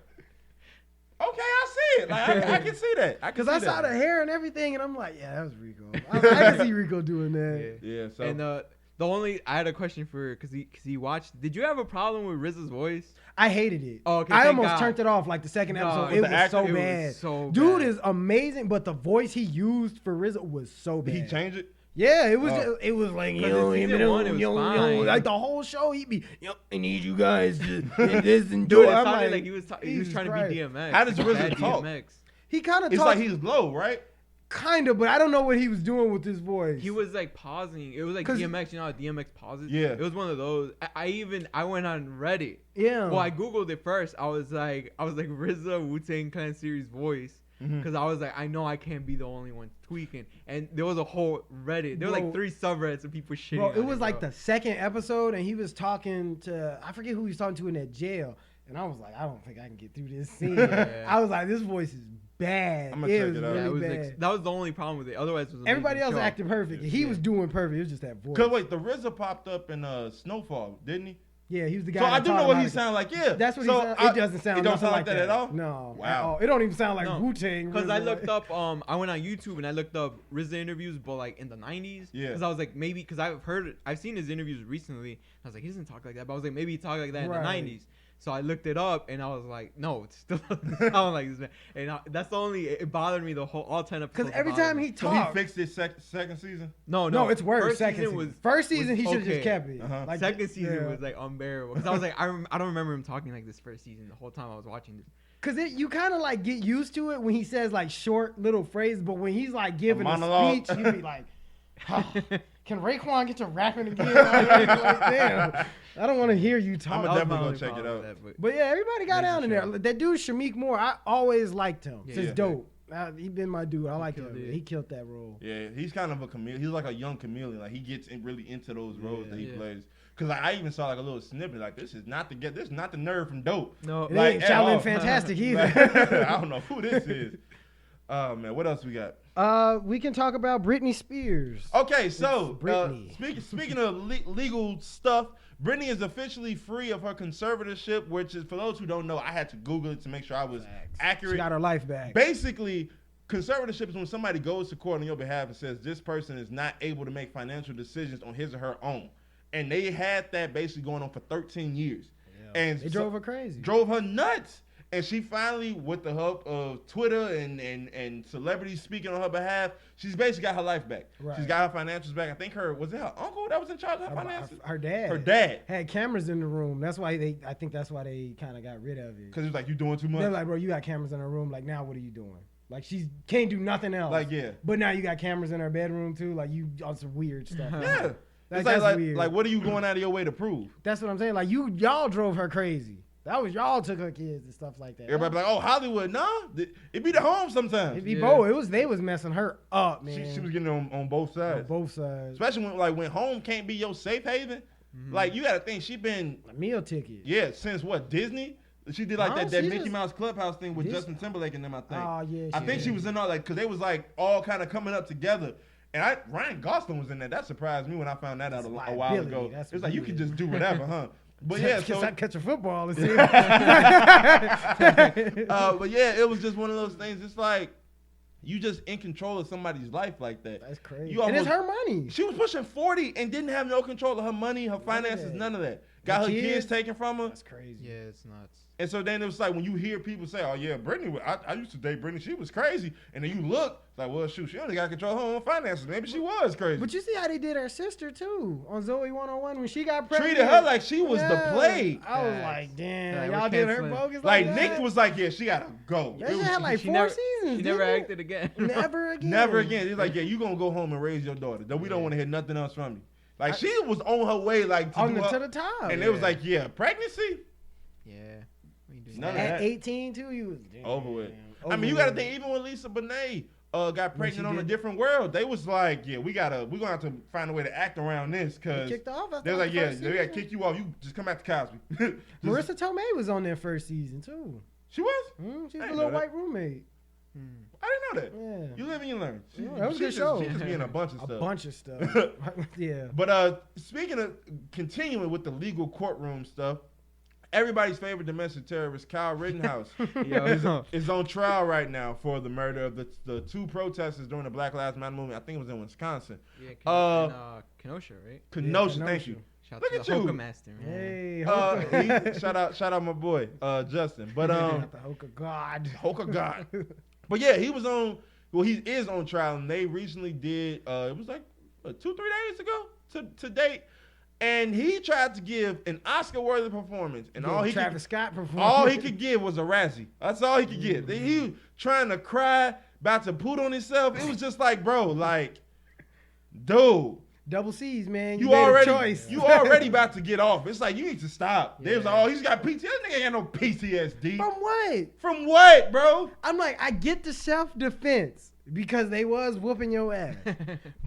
okay, I see it. Like I can see that. Because I saw the hair and everything, and I'm like, yeah, that was Rico. I can see Rico doing that. Yeah. Yeah. So And the only I had a question for because he watched. Did you have a problem with RZA's voice? I hated it. Oh, okay, I thank almost God. turned it off like the second No, episode. with It the was actor, so it was bad. so Dude bad. is amazing, but the voice he used for RZA was so bad. did he change it? Yeah, it was. Oh. Just, it was like Because in season one, it was fine. like the whole show. He'd be, I need you guys to and this and do Dude, it. it I'm sounded like, like he was Jesus trying Christ. to be DMX. How does RZA Bad talk? DMX. He kind of It's talked, like he's low, right? kind of, but I don't know what he was doing with his voice. He was like pausing. It was like 'Cause- DMX. You know how DMX pauses? Yeah. It was one of those. I went on Reddit. yeah. Well, I googled it first. I was like RZA Wu-Tang Clan series voice. Because I was like, I know I can't be the only one tweaking. And there was a whole Reddit. There were Bro. like 3 subreddits of people shitting Bro, on it was like bro. the second episode, and he was talking to, I forget who he was talking to in that jail. And I was like, I don't think I can get through this scene. Yeah. I was like, this voice is bad. I'ma check was it out. really Yeah, it was bad. that was the only problem with it. Otherwise, it was an Everybody else amazing show. acted perfect. He was doing perfect. It was just that voice. Cause wait, the RZA popped up in Snowfall, didn't he? Yeah, he was the guy. So that I do taught know him what how he to- sounded like. Yeah, That's what so he sound. It doesn't sound. It don't nothing sound like that at all. No. Wow. At all. It don't even sound like No. Wu Tang. Because I looked up, I went on YouTube and I looked up RZA interviews, but like in the 90s. Yeah. Because I was like, maybe, because I've seen his interviews recently. I was like, he doesn't talk like that. But I was like, maybe he talked like that in the Right. 90s. So I looked it up and I was like, no, it still doesn't sound like this man. And that's the only, it bothered me the whole, all 10 episodes. because every bothered time me. he So he talked. fixed it second season. No, No, it's worse. First Second season season. First season, he should have okay. just kept it. Uh-huh. Like, Second season yeah. was like unbearable. Because I was like, I don't remember him talking like this first season the whole time I was watching this. Cause you kind of like get used to it when he says like short little phrases, but when he's like giving a monologue. speech, you be like, oh, can Raekwon get to rapping again? Like, damn, I don't want to hear you talk. I'm definitely gonna check it out. But yeah, everybody got down in there. That dude Shameik Moore, I always liked him since Dope. He been my dude. I like him. He killed that role. Yeah, he's kind of a chameleon. He's like a young chameleon. Like he gets really into those roles that he plays. Cause like, I even saw like a little snippet. Like this is not the nerd from Dope. No, it like, ain't Shaolin Fantastic either. I don't know who this is. Oh man, what else we got? We can talk about Britney Spears. Okay, so Britney. Speaking of legal stuff, Britney is officially free of her conservatorship, which is, for those who don't know, I had to Google it to make sure I was accurate. She got her life back. Basically, conservatorship is when somebody goes to court on your behalf and says this person is not able to make financial decisions on his or her own. And they had that basically going on for 13 years. Yeah. And they drove her crazy. Drove her nuts. And she finally, with the help of Twitter and celebrities speaking on her behalf, she's basically got her life back. Right. She's got her financials back. I think was it her uncle that was in charge of her finances? Her dad. Her dad. Had cameras in the room. That's why I think that's why they kind of got rid of it. Because it was like, you doing too much? They're like, bro, you got cameras in her room. Like, now what are you doing? Like, she can't do nothing else. Like, yeah. But now you got cameras in her bedroom, too. Like, you on some weird stuff. Yeah. That's weird. Like, what are you going out of your way to prove? That's what I'm saying. Like, y'all drove her crazy. That was y'all took her kids and stuff like that. Everybody be like, oh, Hollywood, nah. It be the home sometimes. It be both. They was messing her up, man. She was getting on both sides. On both sides. Especially when home can't be your safe haven. Mm-hmm. Like, you got to think, she been a meal ticket. Yeah, since what, Disney? She did like that Mickey Mouse Clubhouse thing with Justin Timberlake and them, I think. Oh, yeah. I think she was in all like, because they was like all kind of coming up together. And Ryan Gosling was in there. That surprised me when I found that out a while ago. It was like, you can just do whatever, huh? But yeah, so catch a football and see. But yeah, it was just one of those things. It's like you just in control of somebody's life like that. That's crazy. And it's her money. She was pushing 40 and didn't have no control of her money, her finances, none of that. Got her kids taken from her. That's crazy. Yeah, it's nuts. And so then it was like when you hear people say, "Oh yeah, Britney, I used to date Britney. She was crazy." And then you look, it's like, well, shoot, she only got control of her own finances. Maybe she was crazy. But you see how they did her sister too on Zoe 101 when she got pregnant. Treated her like she was the plague. I was like, damn, y'all did her bogus like that? Nick was like, yeah, she gotta go. Yeah, she had like 4 seasons. She never acted again. Never again. Never again. He's like, yeah, you gonna go home and raise your daughter. Though we don't want to hear nothing else from you. Like she was on her way, like to the top. And it was like, yeah, pregnancy. Yeah. At 18 too, you was over with. I mean, you gotta think even when Lisa Bonet got pregnant on A Different World, they was like, yeah, we're gonna have to find a way to act around this because they're like, yeah, they gotta kick you off. You just come back to Cosby. Marissa Tomei was on their first season too. She was? She was a little white roommate. I didn't know that. Yeah. You live and you learn. That was a good show. She just be in a bunch of stuff. A bunch of stuff. Yeah. But speaking of continuing with the legal courtroom stuff, everybody's favorite domestic terrorist, Kyle Rittenhouse, is on trial right now for the murder of the 2 protesters during the Black Lives Matter movement. I think it was in Wisconsin. Yeah, Kenosha, right? Kenosha, thank you. Shout Look out at to the you. Hoka Master, man. Hey, shout out my boy, Justin. But the Hoka God. Hoka God. But yeah, he is on trial, and they recently did, it was like 2-3 days ago to date. And he tried to give an Oscar-worthy performance, and all he could give was a Razzie. That's all he could give. He was trying to cry, about to poot on himself. It was just like, bro, like, dude. Double C's, man. You already about to get off. It's like, you need to stop. They was like, oh, he's got PTSD. That nigga ain't got no PTSD. From what? From what, bro? I'm like, I get the self-defense because they was whooping your ass.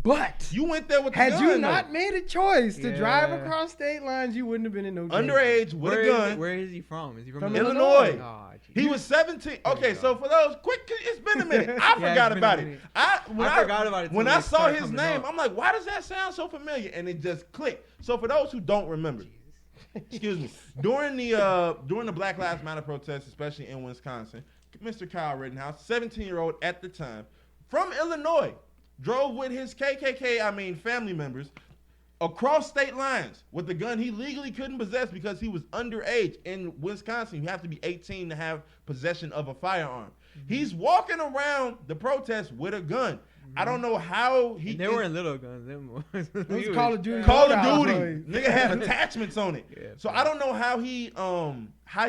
But you went there with the gun. Had you not made a choice to drive across state lines, you wouldn't have been in no jail. Underage with a gun. Where is he from? Is he from Illinois? Oh, he was 17. Okay, so for those it's been a minute. I forgot about it. I forgot about it when I saw his name. I'm like, why does that sound so familiar? And it just clicked. So for those who don't remember, excuse me, during the Black Lives Matter protests, especially in Wisconsin, Mr. Kyle Rittenhouse, 17-year-old at the time, from Illinois, drove with his family members across state lines with the gun he legally couldn't possess because he was underage. In Wisconsin, you have to be 18 to have possession of a firearm. Mm-hmm. He's walking around the protest with a gun. I don't know how he. And they weren't little guns. It was Call of Duty. Call of loadout, Duty. Nigga had attachments on it. Yeah, So I don't know how he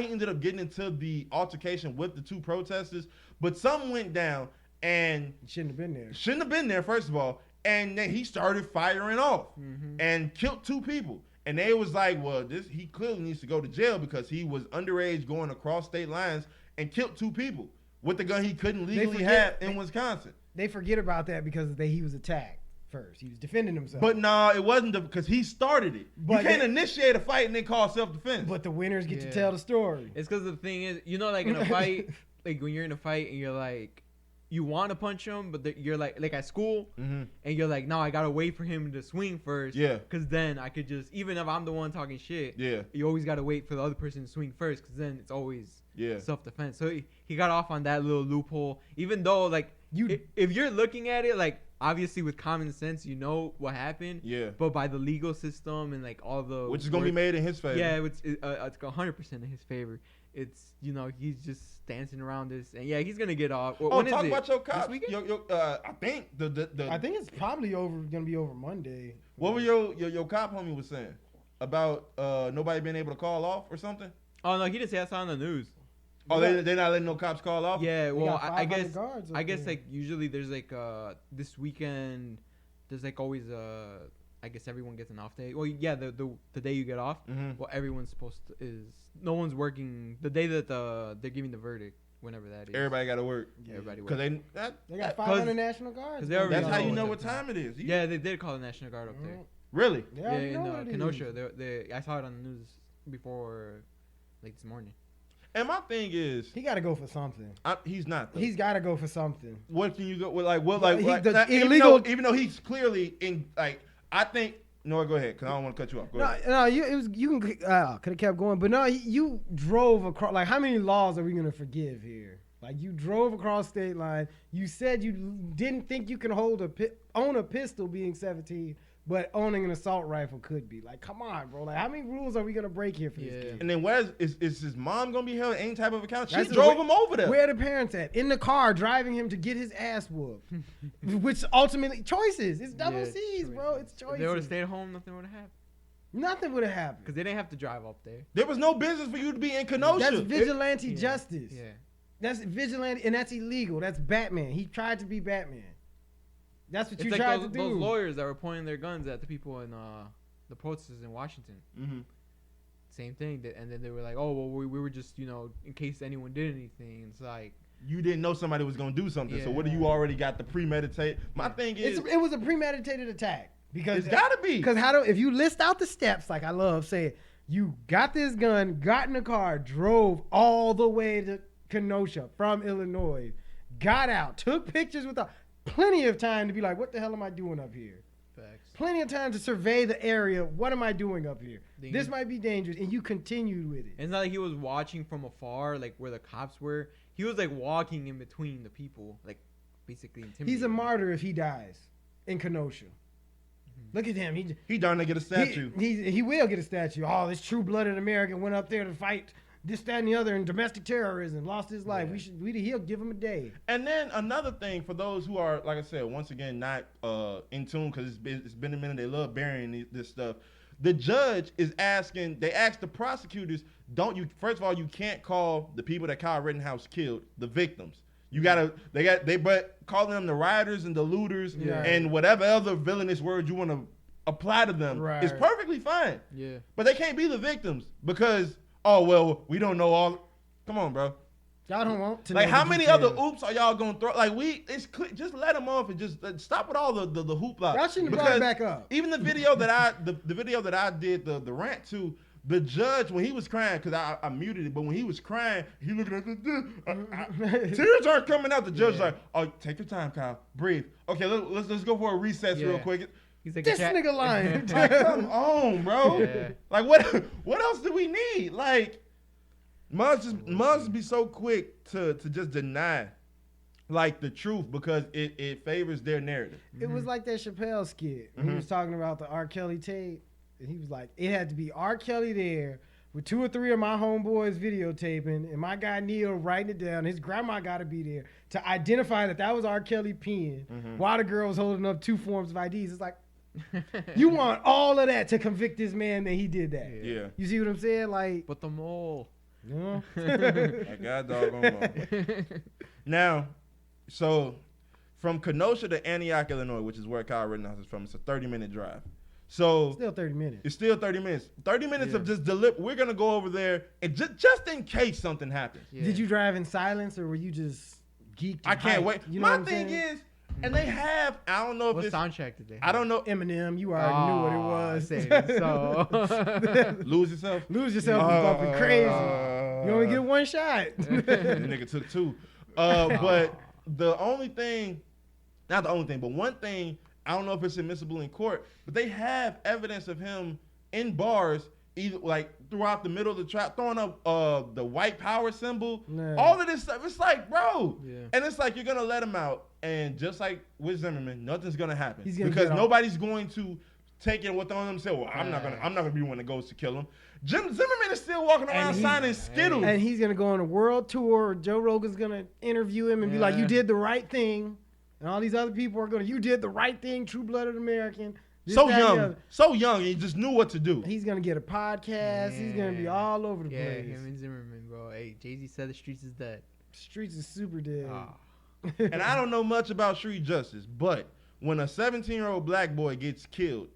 ended up getting into the altercation with the two protesters, but something went down and Shouldn't have been there. shouldn't have been there, first of all. And then he started firing off and killed two people. And they was like, well, he clearly needs to go to jail because he was underage going across state lines and killed two people with the gun he couldn't legally have in Wisconsin. They forget about that because he was attacked first. He was defending himself. But no, it wasn't because he started it. But you can't initiate a fight and then call self-defense. But the winners get to tell the story. It's because the thing is, you know, like in a fight, like when you're in a fight and you're like, you want to punch him, but you're like at school, and you're like, no, I gotta wait for him to swing first. Yeah. Because then I could just, even if I'm the one talking shit, Yeah. you always gotta wait for the other person to swing first, because then it's always Yeah. self-defense. So he got off on that little loophole, even though like if you're looking at it like obviously with common sense, you know what happened. Yeah. But by the legal system and like all the Which is gonna be made in his favor. Yeah, it's 100% in his favor. It's, you know, he's just dancing around this, and yeah, he's gonna get off. When talk is about your cops. This weekend? I think I think it's probably gonna be over Monday. What were your cop homie was saying about nobody being able to call off or something? Oh no, he didn't say that on the news. Oh, they're not letting no cops call off? Yeah, well, got I 500 guess guards up I guess there. like usually there's like this weekend there's like always I guess everyone gets an off day. Well, yeah, the day you get off, well, everyone's supposed to no one's working the day that they're giving the verdict, whenever that is. Everybody got to work. Yeah, everybody works. Because They got 500 National Guards. they already that's how you know know at what that time. time it is. Yeah, they did call the National Guard up there. Really? They Yeah, already in know what it is. Kenosha. I saw it on the news before, like this morning. And my thing is, He got to go for something. he's not. Though. He's got to go for something. What can you go with? Like what? Well, Like, he- like the not- illegal- even though he's clearly in. Like I think. No, go ahead, because I don't want to cut you off. Go ahead. No, you can could have kept going, but no, you drove across. Like, how many laws are we gonna forgive here? Like, you drove across state line. You said you didn't think you can own a pistol being 17, but owning an assault rifle could be. Like, come on, bro. Like, how many rules are we gonna break here for this kid? And then is his mom gonna be held any type of account? She That's drove him over there. Where are the parents at? In the car, driving him to get his ass whooped. Which ultimately, choices. It's double Yeah, C's, bro. It's If they would have choices. stayed home, nothing would have happened. Nothing would have happened. Because they didn't have to drive up there. There was no business for you to be in Kenosha. That's vigilante justice. Yeah. That's vigilante, and that's illegal. That's Batman. He tried to be Batman. That's what It's you like tried those, to do. those lawyers that were pointing their guns at the people in the protesters in Washington. Mm-hmm. Same thing. And then they were like, oh, well, we were just, you know, in case anyone did anything. It's like, You didn't know somebody was gonna do something. So Yeah. what do you already got the premeditate? My thing is, It was a premeditated attack because it's gotta be. Because if you list out the steps, like I love saying, you got this gun, got in the car, drove all the way to Kenosha from Illinois, got out, took pictures with plenty of time to be like, what the hell am I doing up here? facts. Plenty of time to survey the area. What am I doing up here? Then This you- might be dangerous, and you continued with it. It's not like he was watching from afar, like where the cops were. He was like walking in between the people, like basically intimidating. He's a martyr if he dies in Kenosha. Look at him. He darn to get a statue. He will get a statue. Oh, this true-blooded American went up there to fight this, that, and the other in domestic terrorism, lost his life. Yeah. He'll give him a day. And then another thing for those who are, like I said, once again not in tune because it's been a minute. They love burying this stuff. The judge is asking. They asked the prosecutors, "Don't you? First of all, you can't call the people that Kyle Rittenhouse killed the victims. You gotta. But calling them the rioters and the looters Yeah. and whatever other villainous word you want to apply to them Right. is perfectly fine. Yeah. But they can't be the victims because we don't know all. Come on, bro. Y'all don't want to Like, know how the many details. other oops are y'all gonna throw? Like, just let them off and just stop with all the hoopla. Y'all shouldn't have brought it back up. Even the video that I did the rant to, the judge when he was crying, because I muted it, but when he was crying, he looking at the tears aren't coming out. The judge's like, oh, take your time, Kyle, breathe. Okay, let's go for a recess real quick. He's like This nigga lying. Like, come on, bro. Yeah. Like, what else do we need? Like, Muggs be so quick to just deny, like, the truth because it favors their narrative. It was like that Chappelle skit when he was talking about the R. Kelly tape. And he was like, it had to be R. Kelly there with 2 or 3 of my homeboys videotaping, and my guy Neil writing it down. His grandma got to be there to identify that was R. Kelly peeing while the girl was holding up 2 forms of IDs. It's like, you want all of that to convict this man that he did that. Yeah. You see what I'm saying? Like, But the mole. yeah. I got doggone wrong. Now, so from Kenosha to Antioch, Illinois, which is where Kyle Rittenhouse is from, it's a 30-minute drive. So Still 30 minutes. it's still 30 minutes. 30 minutes of just we're gonna go over there and just in case something happens. Yeah. Did you drive in silence or were you just geeked? I can't hyped? wait. You know My what I'm thing saying? is, and they have, I don't know if What it's, soundtrack did they have? I don't know. Eminem, you already knew what it was. Save it. So Lose yourself. Lose yourself is bumping crazy. You only get 1 shot. The nigga took 2. But the only thing, not the only thing, but one thing, I don't know if it's admissible in court, but they have evidence of him in bars, either like throughout the middle of the trap, throwing up the white power symbol, Nah. all of this stuff. It's like, bro, Yeah. and it's like you're gonna let him out, and just like with Zimmerman, nothing's gonna happen He's gonna because get off. nobody's going to take it with them and say, well, I'm not gonna be one that goes to kill him. Zimmerman is still walking around signing Skittles. And he's gonna go on a world tour. Joe Rogan's gonna interview him and be like, "You did the right thing," and all these other people are gonna, "You did the right thing, true-blooded American." This, So that, and the young, other. so young, and he just knew what to do. He's gonna get a podcast. He's gonna be all over the yeah, place. him and Zimmerman, bro. Hey, Jay-Z said the streets is dead. Streets is super dead. Ah. And I don't know much about street justice, but when a 17-year-old black boy gets killed,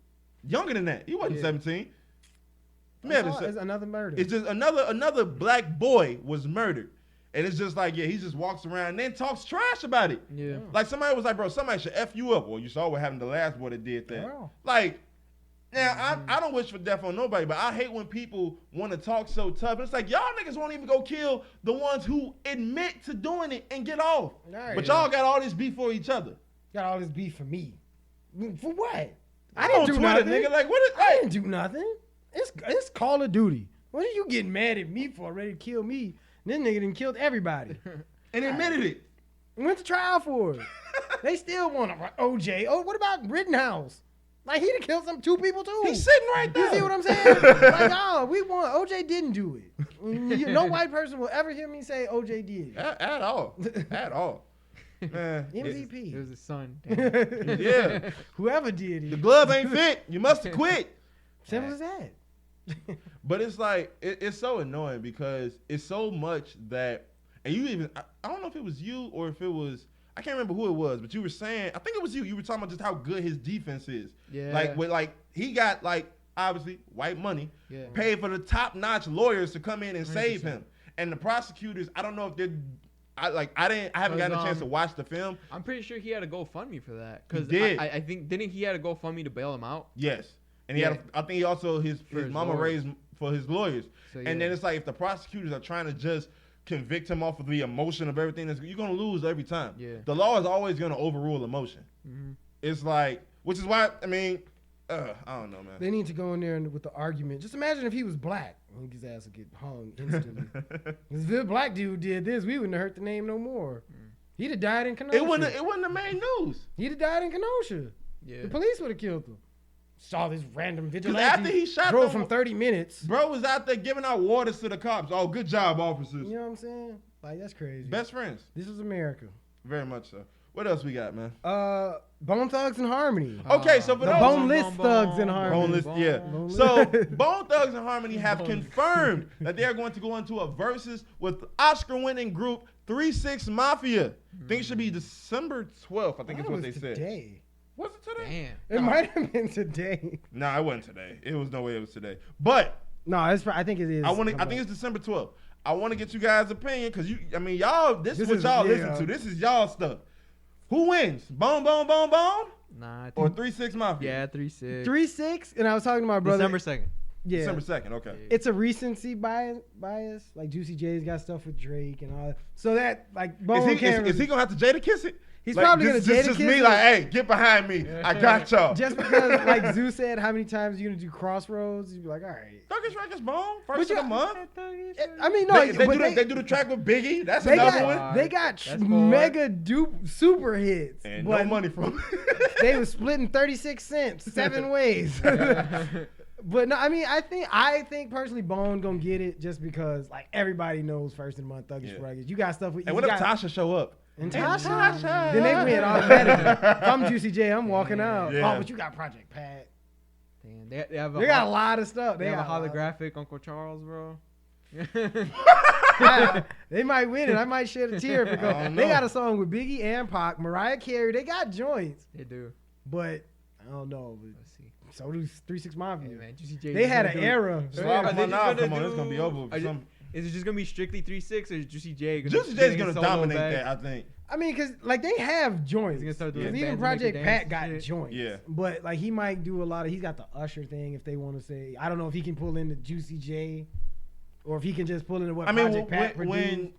younger than that, he wasn't 17. It's another murder. It's just another black boy was murdered. And it's just like, yeah, he just walks around and then talks trash about it. Yeah. Like somebody was like, bro, somebody should F you up. Well, you saw what happened to the last boy that did that. Wow. Like, now, I don't wish for death on nobody, but I hate when people want to talk so tough. It's like, y'all niggas won't even go kill the ones who admit to doing it and get off. Right. But y'all got all this beef for each other. Got all this beef for me. For what? I On didn't do Twitter, nothing. nigga. Like, what is I didn't do nothing. It's Call of Duty. What are you getting mad at me for? Ready to kill me? This nigga done killed everybody. And admitted it. Went to trial for it. They still want to OJ. Oh, what about Rittenhouse? Like, he done killed 2 people too. He's sitting right there. You see what I'm saying? Like, oh, we want OJ didn't do it. No white person will ever hear me say OJ did it. At all. At all. Man, MVP. It was his son. yeah. Whoever did it. The glove ain't fit. You must have quit. Simple as that. But it's like, it's so annoying because it's so much that, and you even, I don't know if it was you or if it was, I can't remember who it was, but you were saying, I think it was you were talking about just how good his defense is. Yeah. Like he got like, obviously, white money, Yeah. paid for the top-notch lawyers to come in and save him. And the prosecutors, I don't know if they're, I haven't gotten a chance to watch the film. I'm pretty sure he had a GoFundMe for that. Because He did. I think, didn't he had a GoFundMe to bail him out? Yes. And he had, I think he also, his his mama lawyers. raised for his lawyers. So, And then it's like, if the prosecutors are trying to just convict him off of the emotion of everything, you're going to lose every time. Yeah. The law is always going to overrule emotion. Mm-hmm. It's like, which is why, I mean, I don't know, man. They need to go in there with the argument. Just imagine if he was black. I think his ass would get hung instantly. If the black dude did this, we wouldn't have hurt the name no more. He'd have died in Kenosha. It wouldn't have made news. He'd have died in Kenosha. Yeah. The police would have killed him. Saw this random vigilante. after he shot drove them- from 30 minutes. Bro was out there giving out waters to the cops. Oh, good job, officers. You know what I'm saying? Like, that's crazy. Best friends. This is America. Very much so. What else we got, man? Bone Thugs and Harmony. Okay, so for The those Boneless Thugs and Harmony. Boneless, yeah. Boneless. So Bone Thugs and Harmony have confirmed that they are going to go into a versus with Oscar-winning group 3-6 Mafia. I think it should be December 12th. I think is what they said. Today. Was it today? Damn. It might have been today. No, it wasn't today. It was no way it was today. But No, I think it is. I think it's December 12th. I want to get you guys' opinion because y'all. This is what y'all listen to. This is y'all stuff. Who wins? Bone Nah, I or think, 3-6 Mafia? yeah, 3-6. 3-6, and I was talking to my brother. December 2nd. Yeah. December 2nd. Okay. It's a recency bias. Like Juicy J's got stuff with Drake and all that. So that like Bone Is he gonna have to Jada kiss it? He's like, probably gonna just Jadakiss. me like, hey, get behind me. I got y'all. Just because, like Zeus said, how many times you gonna do Crossroads? You'd be like, all right. Thuggish Records Bone, first of the month. I mean, no, They do the track with Biggie. That's another one. They got mega dupe super hits. And no money from They was splitting 36 cents 7 ways. But no, I mean, I think personally, Bone gonna get it just because like everybody knows first of the month Thuggish Records. You got stuff with. And what if Tasha show up? And Tasha? Then they win automatically. If I'm Juicy J, I'm walking out. Yeah. Oh, but you got Project Pat. Damn, they got a lot of stuff. They have a holographic Uncle Charles, bro. They might win it. I might shed a tear because they got a song with Biggie and Pac, Mariah Carey. They got joints. They do. But I don't know. Let's see. So do 3 6 Mafia. Hey, man, Juicy J They had an era. Come on, it's gonna be over. Is it just gonna be strictly 3-6 or is Juicy J? Juicy J is gonna dominate that, I think. I mean, cause like they have joints. He's gonna start doing Even Project Pat got shit. joints. Yeah. But like he might do a lot of. He's got the Usher thing. If they want to say, I don't know if he can pull in the Juicy J, or if he can just pull in what Project Pat produced.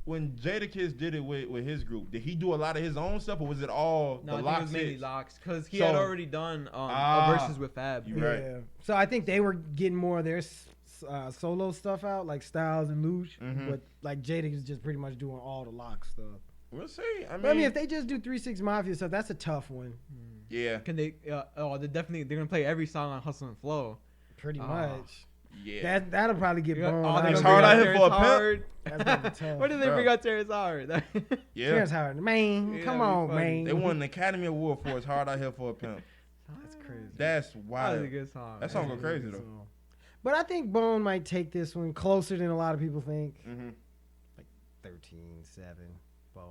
When Jadakiss did it with his group, did he do a lot of his own stuff, or was it all no, the I think Locks? it was mainly Locks because he So- had already done a verses with Fab. You right. Yeah. So I think they were getting more of their solo stuff out, like Styles and Luch, but like Jada is just pretty much doing all the Locks stuff. We'll see. I mean, if they just do 3 6 Mafia stuff, that's a tough one. Yeah. Can they? They're gonna play every song on Hustle and Flow. Pretty much. Yeah. That'll probably get Yeah. burned. Oh, It's hard out here for a pimp. That's gonna be tough. What did they bring out Terrence Howard? Yeah. Terrence Howard, man, Yeah, come that'd be on, funny. man. They won an Academy Award for It's Hard Out Here for a Pimp. That's crazy. That's That was wild. a good song. That song go crazy though. But I think Bone might take this one closer than a lot of people think. Mm-hmm. Like 13-7, Bone.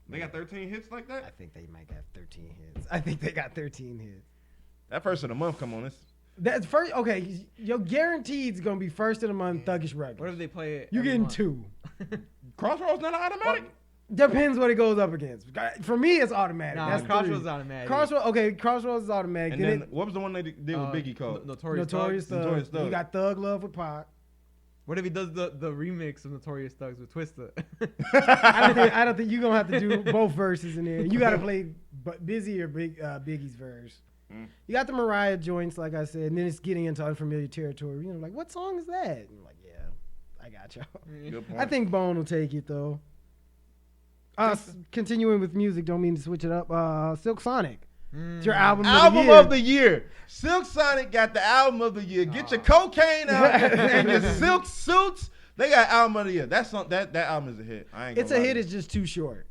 They got 13 hits like I that? think they might have 13 hits. I think they got 13 hits. That first of the month, come on. That's first. Okay, you're guaranteed it's gonna be first of the month Thuggish Records. What if they play it? You every getting month? 2? Crossroads not automatic? Depends what it goes up against. For me, it's automatic. Nah, That's Crossroads 3. automatic. Crossroads is automatic. And then what was the one they did with Biggie called? Notorious Notorious Thugs. Notorious Thug. Thug. You got Thug Love with Pac. What if he does the remix of Notorious Thugs with Twista? I don't think you're gonna have to do both verses in there. You gotta play Busy or Biggie's verse. You got the Mariah joints, like I said, and then it's getting into unfamiliar territory. You know, like what song is that? And you're like, yeah, I got y'all. Good point. I think Bone will take it though. Continuing with music, don't mean to switch it up. Silk Sonic. It's your album of the year. Silk Sonic got the album of the year. Get your cocaine out and your silk suits. They got album of the year. That album is a hit. I ain't. It's gonna a lie hit. to It's just too short.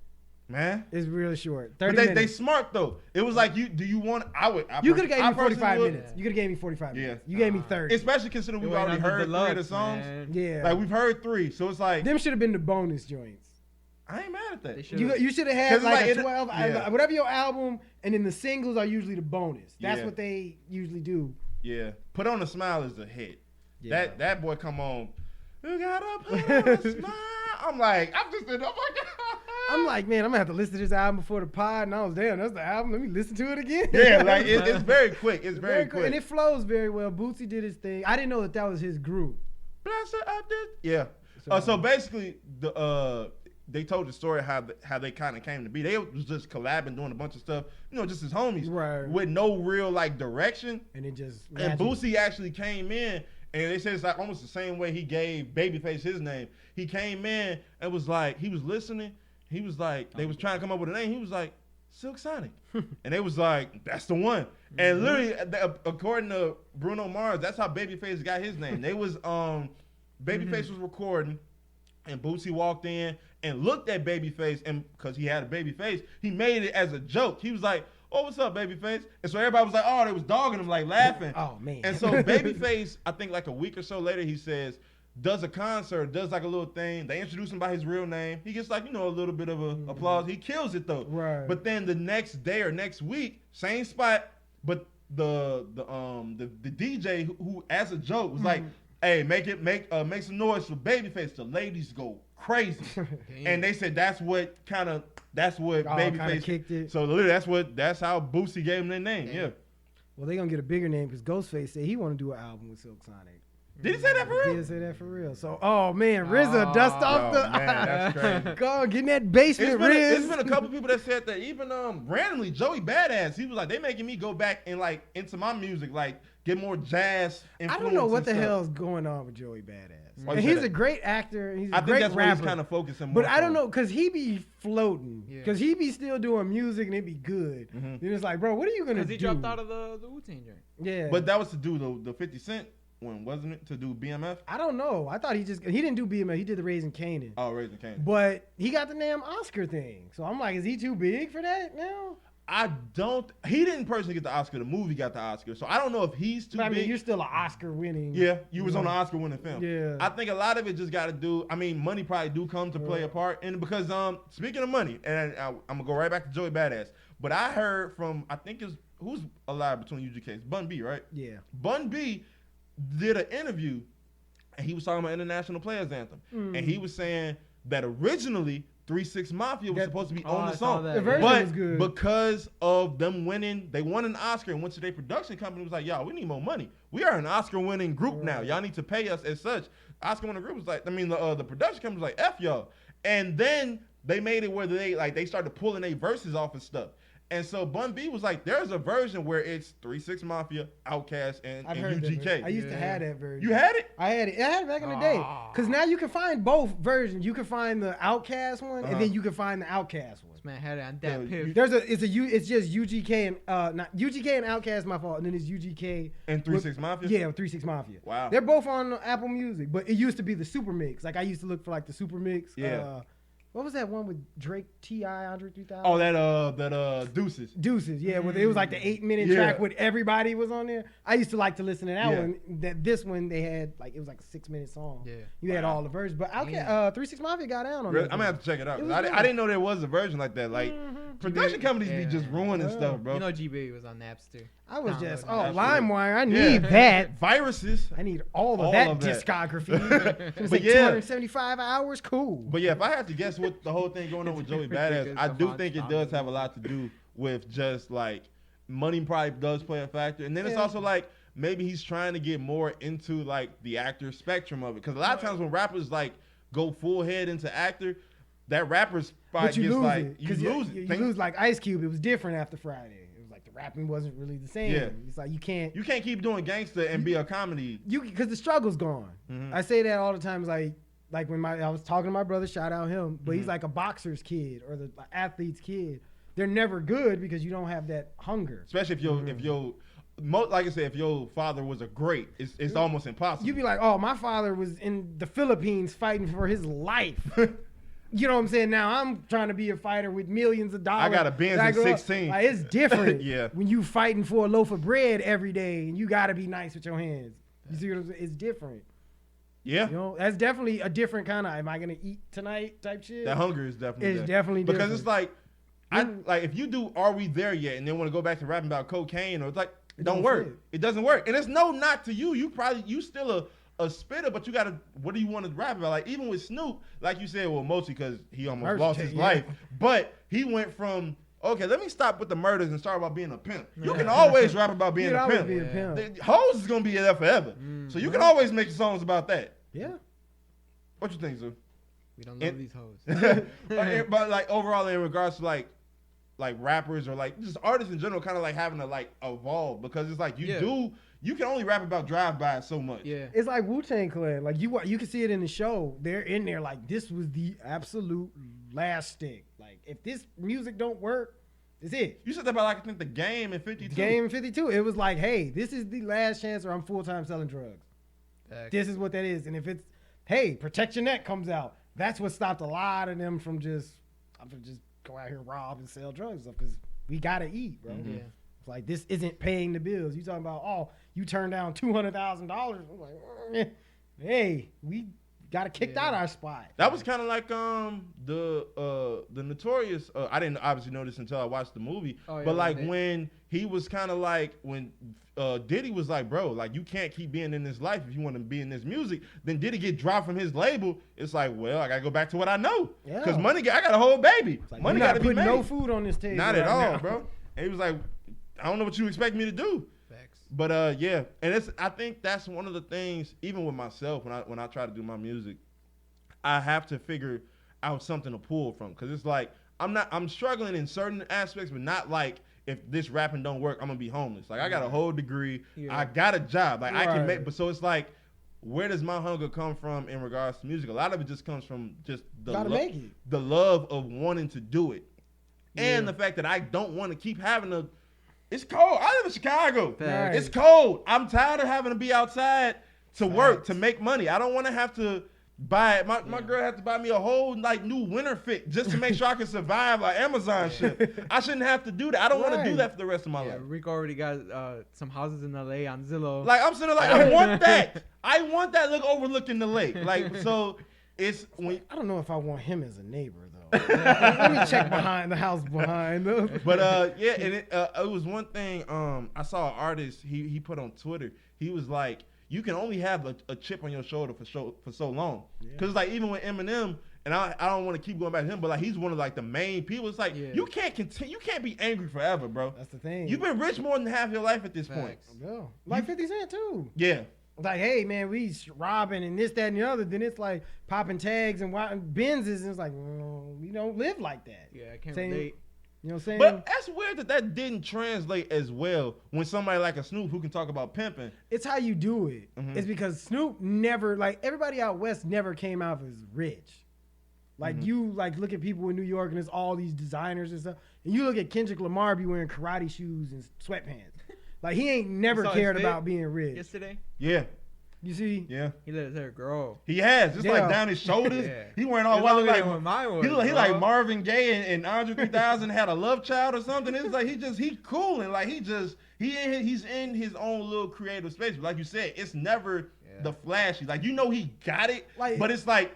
you. Man. It's really short. But 30 they minutes. smart though. It was like you. Do you want? You could have gave me 45 personally would. minutes. You could have gave me 45 minutes. Yeah. You gave me 30. Especially considering we've already heard 3 of the songs. Yeah. Like we've heard 3, so it's like Them should have been the bonus joints. I ain't mad at that. They should. You should have had 'Cause like like a 12, yeah. whatever your album, and then the singles are usually the bonus. That's Yeah. what they usually do. Yeah. Put on a Smile is a hit. Yeah. That boy come on. You gotta put on a smile. I'm just in. I'm like, man, I'm gonna have to listen to this album before the pod, and I was damn, that's the album. Let me listen to it again. Yeah, like it's very quick. It's very quick. and it flows very well. Bootsy did his thing. I didn't know that was his group. Bless her up this. Yeah. So basically, they told the story how they kind of came to be. They was just collabing, doing a bunch of stuff, just as homies, Right. with no real like direction. And it just And Boosie actually came in, and they said it's like almost the same way he gave Babyface his name. He came in and was like, he was listening. He was like, they was trying to come up with a name. He was like, Silk Sonic. And they was like, that's the one. And literally, according to Bruno Mars, that's how Babyface got his name. They was, Babyface was recording, and Boosie walked in and looked at Babyface, and because he had a baby face, he made it as a joke. He was like, oh, what's up, Babyface? And so everybody was like, oh, they was dogging him, like laughing. Oh, man. And so Babyface, I think like a week or so later, he says, does a concert, does like a little thing. They introduce him by his real name. He gets like, a little bit of applause. He kills it though. Right. But then the next day or next week, same spot, but the DJ who as a joke was like, hey, make some noise for Babyface. The ladies go crazy. And they said that's what Babyface kicked it. So literally that's how Boosie gave him their name. Yeah. Well, they gonna get a bigger name because Ghostface said he want to do an album with Silk Sonic. Did he say that for real? He did say that for real. So, oh man, RZA dust off the. Man, that's crazy. Go get in that basement, It's been a couple people that said that. Even randomly, Joey Badass, he was like, they making me go back and like into my music, like get more jazz. I don't know what the hell's going on with Joey Badass. Why And you say he's that? a great actor. He's a I think great that's where rapper. he's kind of focusing more. But I don't know, cause he be floating, Yeah. cause he be still doing music and it be good. Mhm. And it's like, bro, what are you gonna do? Because he dropped out of the Wu-Tang joint. Yeah, But that was to do the 50 Cent one, wasn't it? To do BMF? I don't know. I thought he didn't do BMF. He did the Raising Kanan. Oh, Raising Cane's. But he got the damn Oscar thing. So I'm like, is he too big for that now? He didn't personally get the Oscar. The movie got the Oscar. So I don't know if he's too But I mean, big. you're still an Oscar winning. Yeah, you was on an Oscar winning film. Yeah. I think a lot of it just got to do. I mean, money probably do come to play a part, and because speaking of money, and I'm gonna go right back to Joey Badass. But I heard from who's alive between UGKs, Bun B, right? Yeah. Bun B did an interview, and he was talking about International Players Anthem, and he was saying that originally 3-6 Mafia was supposed to be on the I saw song. that. The version But was good. because of them winning, they won an Oscar and went to their production company was like, y'all, we need more money. We are an Oscar-winning group now. Y'all need to pay us as such. Oscar-winning group was like, the production company was like, F y'all. And then they made it where they started pulling their verses off and stuff. And so Bun B was like, there's a version where it's 3-6 Mafia, Outkast, and I've heard that UGK. version. I used to have that version. You had it? I had it. I had it back in the day. Because now you can find both versions. You can find the Outkast one, and then you can find the Outkast one. This man had it on that piff. It's just UGK and not UGK and Outkast, my fault, and then it's UGK And 3-6 Mafia? Yeah, 3-6 Mafia. Wow. They're both on Apple Music, but it used to be the Super Mix. Like I used to look for like the Super Mix. Yeah. What was that one with Drake, T.I., Andre 3000? Oh, that Deuces. Deuces, yeah. Where it was like the 8-minute track with everybody was on there. I used to like to listen to that one. This one they had it was like a 6-minute song. Yeah. You had all the versions, but 3-6 Mafia got down on Really? that. I'm gonna have to check it out. It was I good. didn't know there was a version like that. Like production companies be just ruining stuff, bro. You know GB was on Napster. I was just, Downloading LimeWire, I need that. Viruses. I need all of that discography. It's But like yeah. 275 hours, cool. But yeah, if I had to guess what the whole thing going on with Joey Badass, I do think it does have a lot to do with just like money probably does play a factor. And then it's also like maybe he's trying to get more into like the actor spectrum of it. Because a lot of times when rappers like go full head into actor, that rapper's probably But you gets lose like, it. you 'Cause lose you it. lose like Ice Cube. It was different after Friday. It was like the rapping wasn't really the same. Yeah. It's like you can't keep doing gangster and be a comedy. because the struggle's gone. I say that all the time. It's like when I was talking to my brother, shout out him, but he's like a boxer's kid or the athlete's kid. They're never good because you don't have that hunger. Especially if like I said, if your father was a great, it's almost impossible. You'd be like, oh, my father was in the Philippines fighting for his life. You know what I'm saying? Now I'm trying to be a fighter with millions of dollars. I got a Benz at 16. Like, it's different. Yeah. When you fighting for a loaf of bread every day and you got to be nice with your hands. You see what I'm saying? It's different. Yeah. You know, that's definitely a different kind of, am I going to eat tonight type shit? That hunger is definitely It's there. definitely because different. it's like if you do Are We There Yet and then want to go back to rapping about cocaine or it's like it don't don't work. fit. It doesn't work. And it's no not to you. You still a spitter, but you gotta what do you want to rap about? Like even with Snoop, like you said, well mostly because he almost Murder lost tape, his yeah. life. But he went from okay, let me stop with the murders and start about being a pimp. You can always rap about being You a can always pimp. be a pimp. The hoes is gonna be there forever. So you can always make songs about that. Yeah. What you think, Zoo? We don't love these hoes. but like overall in regards to like rappers or like just artists in general kind of like having to like evolve because it's like you can only rap about drive-by so much. Yeah. It's like Wu-Tang Clan. Like you can see it in the show. They're in there like this was the absolute last stick. Like if this music don't work, it's it. You said that about like I think the Game in 52. Game 52. It was like, hey, this is the last chance or I'm full-time selling drugs. This is what that is. And if it's, hey, Protect Your Neck comes out, that's what stopped a lot of them from just go out here rob and sell drugs and stuff because we gotta eat, bro. Yeah. It's like this isn't paying the bills. You talking about, oh, you turned down $200,000. I'm like, hey, we got kicked out our spot. That was kind of like the Notorious. I didn't obviously know this until I watched the movie. Oh, yeah, but like right. when he was kind of like when Diddy was like, bro, like you can't keep being in this life if you want to be in this music. Then Diddy get dropped from his label. It's like, well, I gotta go back to what I know. Yeah. Cause I got a whole baby. Like, Money you're not gotta be putting made. no food on this table. Not at right all, now. bro. And he was like, I don't know what you expect me to do. Facts. But yeah, and I think that's one of the things. Even with myself, when I try to do my music, I have to figure out something to pull from, because it's like I'm struggling in certain aspects, but not like if this rapping don't work, I'm gonna be homeless. Like I got a whole degree, I got a job, like I can make. But so it's like, where does my hunger come from in regards to music? A lot of it just comes from just the love of wanting to do it, and the fact that I don't want to keep having to. It's cold. I live in Chicago. Right. It's cold. I'm tired of having to be outside to work to make money. I don't want to have to buy it. My girl had to buy me a whole like new winter fit just to make sure I can survive like Amazon shit. I shouldn't have to do that. I don't want to do that for the rest of my life. Rick already got some houses in LA on Zillow. Like I'm sitting like I want that. I want that look overlooking the lake. Like so, it's when I don't know if I want him as a neighbor though. Let me check behind the house behind. But yeah, and it was one thing. I saw an artist. He put on Twitter. He was like, you can only have a chip on your shoulder for so long. Because like even with Eminem, and I don't want to keep going back to him, but like he's one of like the main people. It's like you can't continue. You can't be angry forever, bro. That's the thing. You've been rich more than half your life at this point. Yeah. Like 50 Cent too. Yeah. Like, hey man, we robbing and this, that, and the other. Then it's like popping tags and Benzes, and it's like, we don't live like that. Yeah, I can't relate. You know what I'm saying? But that's weird that didn't translate as well when somebody like a Snoop who can talk about pimping. It's how you do it. Mm-hmm. It's because Snoop never, like everybody out west never came out as rich. Like you like look at people in New York and it's all these designers and stuff. And you look at Kendrick Lamar be wearing karate shoes and sweatpants. Like he ain't never cared about being rich. Yesterday? Yeah. You see? Yeah. He let his hair grow. He has. Just like down his shoulders. He wearing all white. He like Marvin Gaye and Andre 3000 had a love child or something. It's like he cool and like he's in his own little creative space. But like you said, it's never the flashy. Like he got it, like, but it's like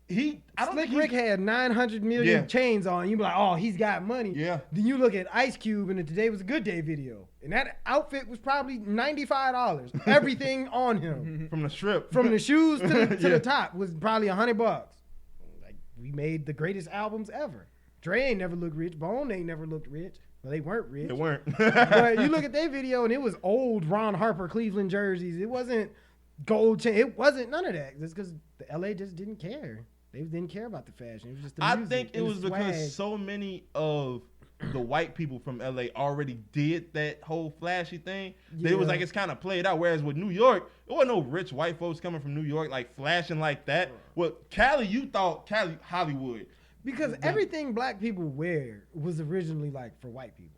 Rick had 900 million chains on. You be like, oh, he's got money. Yeah. Then you look at Ice Cube in the Today Was a Good Day video, and that outfit was probably $95. Everything on him, from the strip, from the shoes to the top, was probably $100. Like we made the greatest albums ever. Dre ain't never looked rich. Bone ain't never looked rich. Well, they weren't rich. They weren't. But you look at their video, and it was old Ron Harper Cleveland jerseys. It wasn't gold chain. It wasn't none of that. It's because the LA just didn't care. They didn't care about the fashion. It was just the music. I think it was because so many of the white people from LA already did that whole flashy thing. It was like it's kind of played out. Whereas with New York, there wasn't no rich white folks coming from New York like flashing like that. Well, Cali, you thought Cali Hollywood. Because everything black people wear was originally like for white people.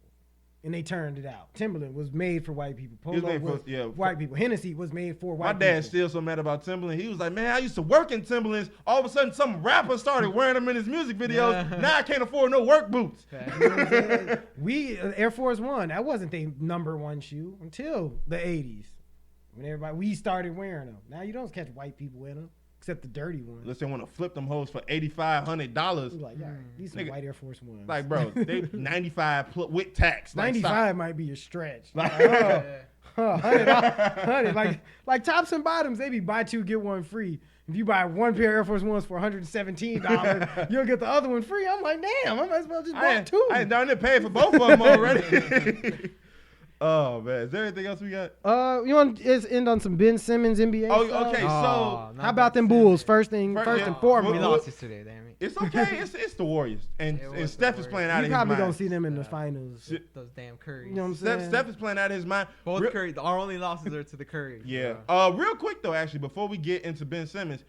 And they turned it out. Timberland was made for white people. Polo was white people. Hennessy was made for white people. My dad's still so mad about Timberland. He was like, man, I used to work in Timberlands. All of a sudden, some rapper started wearing them in his music videos. Now I can't afford no work boots. You know what I'm saying? Air Force One, that wasn't their number one shoe until the 80s. When we started wearing them. Now you don't catch white people in them. Except the dirty ones. Unless they want to flip them hoes for $8,500. Like, these some white Air Force Ones. Like, bro, they 95 with tax. Like, 95 might be a stretch. Like, $100. Like tops and bottoms, they be buy two get one free. If you buy one pair of Air Force Ones for $117, you'll get the other one free. I'm like, damn, I might as well just buy two. I ain't done it paying for both of them already. Oh man, is there anything else we got? You want to end on some Ben Simmons NBA? Oh, stuff? okay. So how about them Bulls? First and foremost. We lost yesterday, damn it. It's okay. It's the Warriors, and Steph is playing out of his mind. You probably gonna see them in the finals. Those damn Currys. You know what I'm saying? Steph is playing out of his mind. Both Curry. Our only losses are to the Currys. Yeah. Real quick though, actually, before we get into Ben Simmons,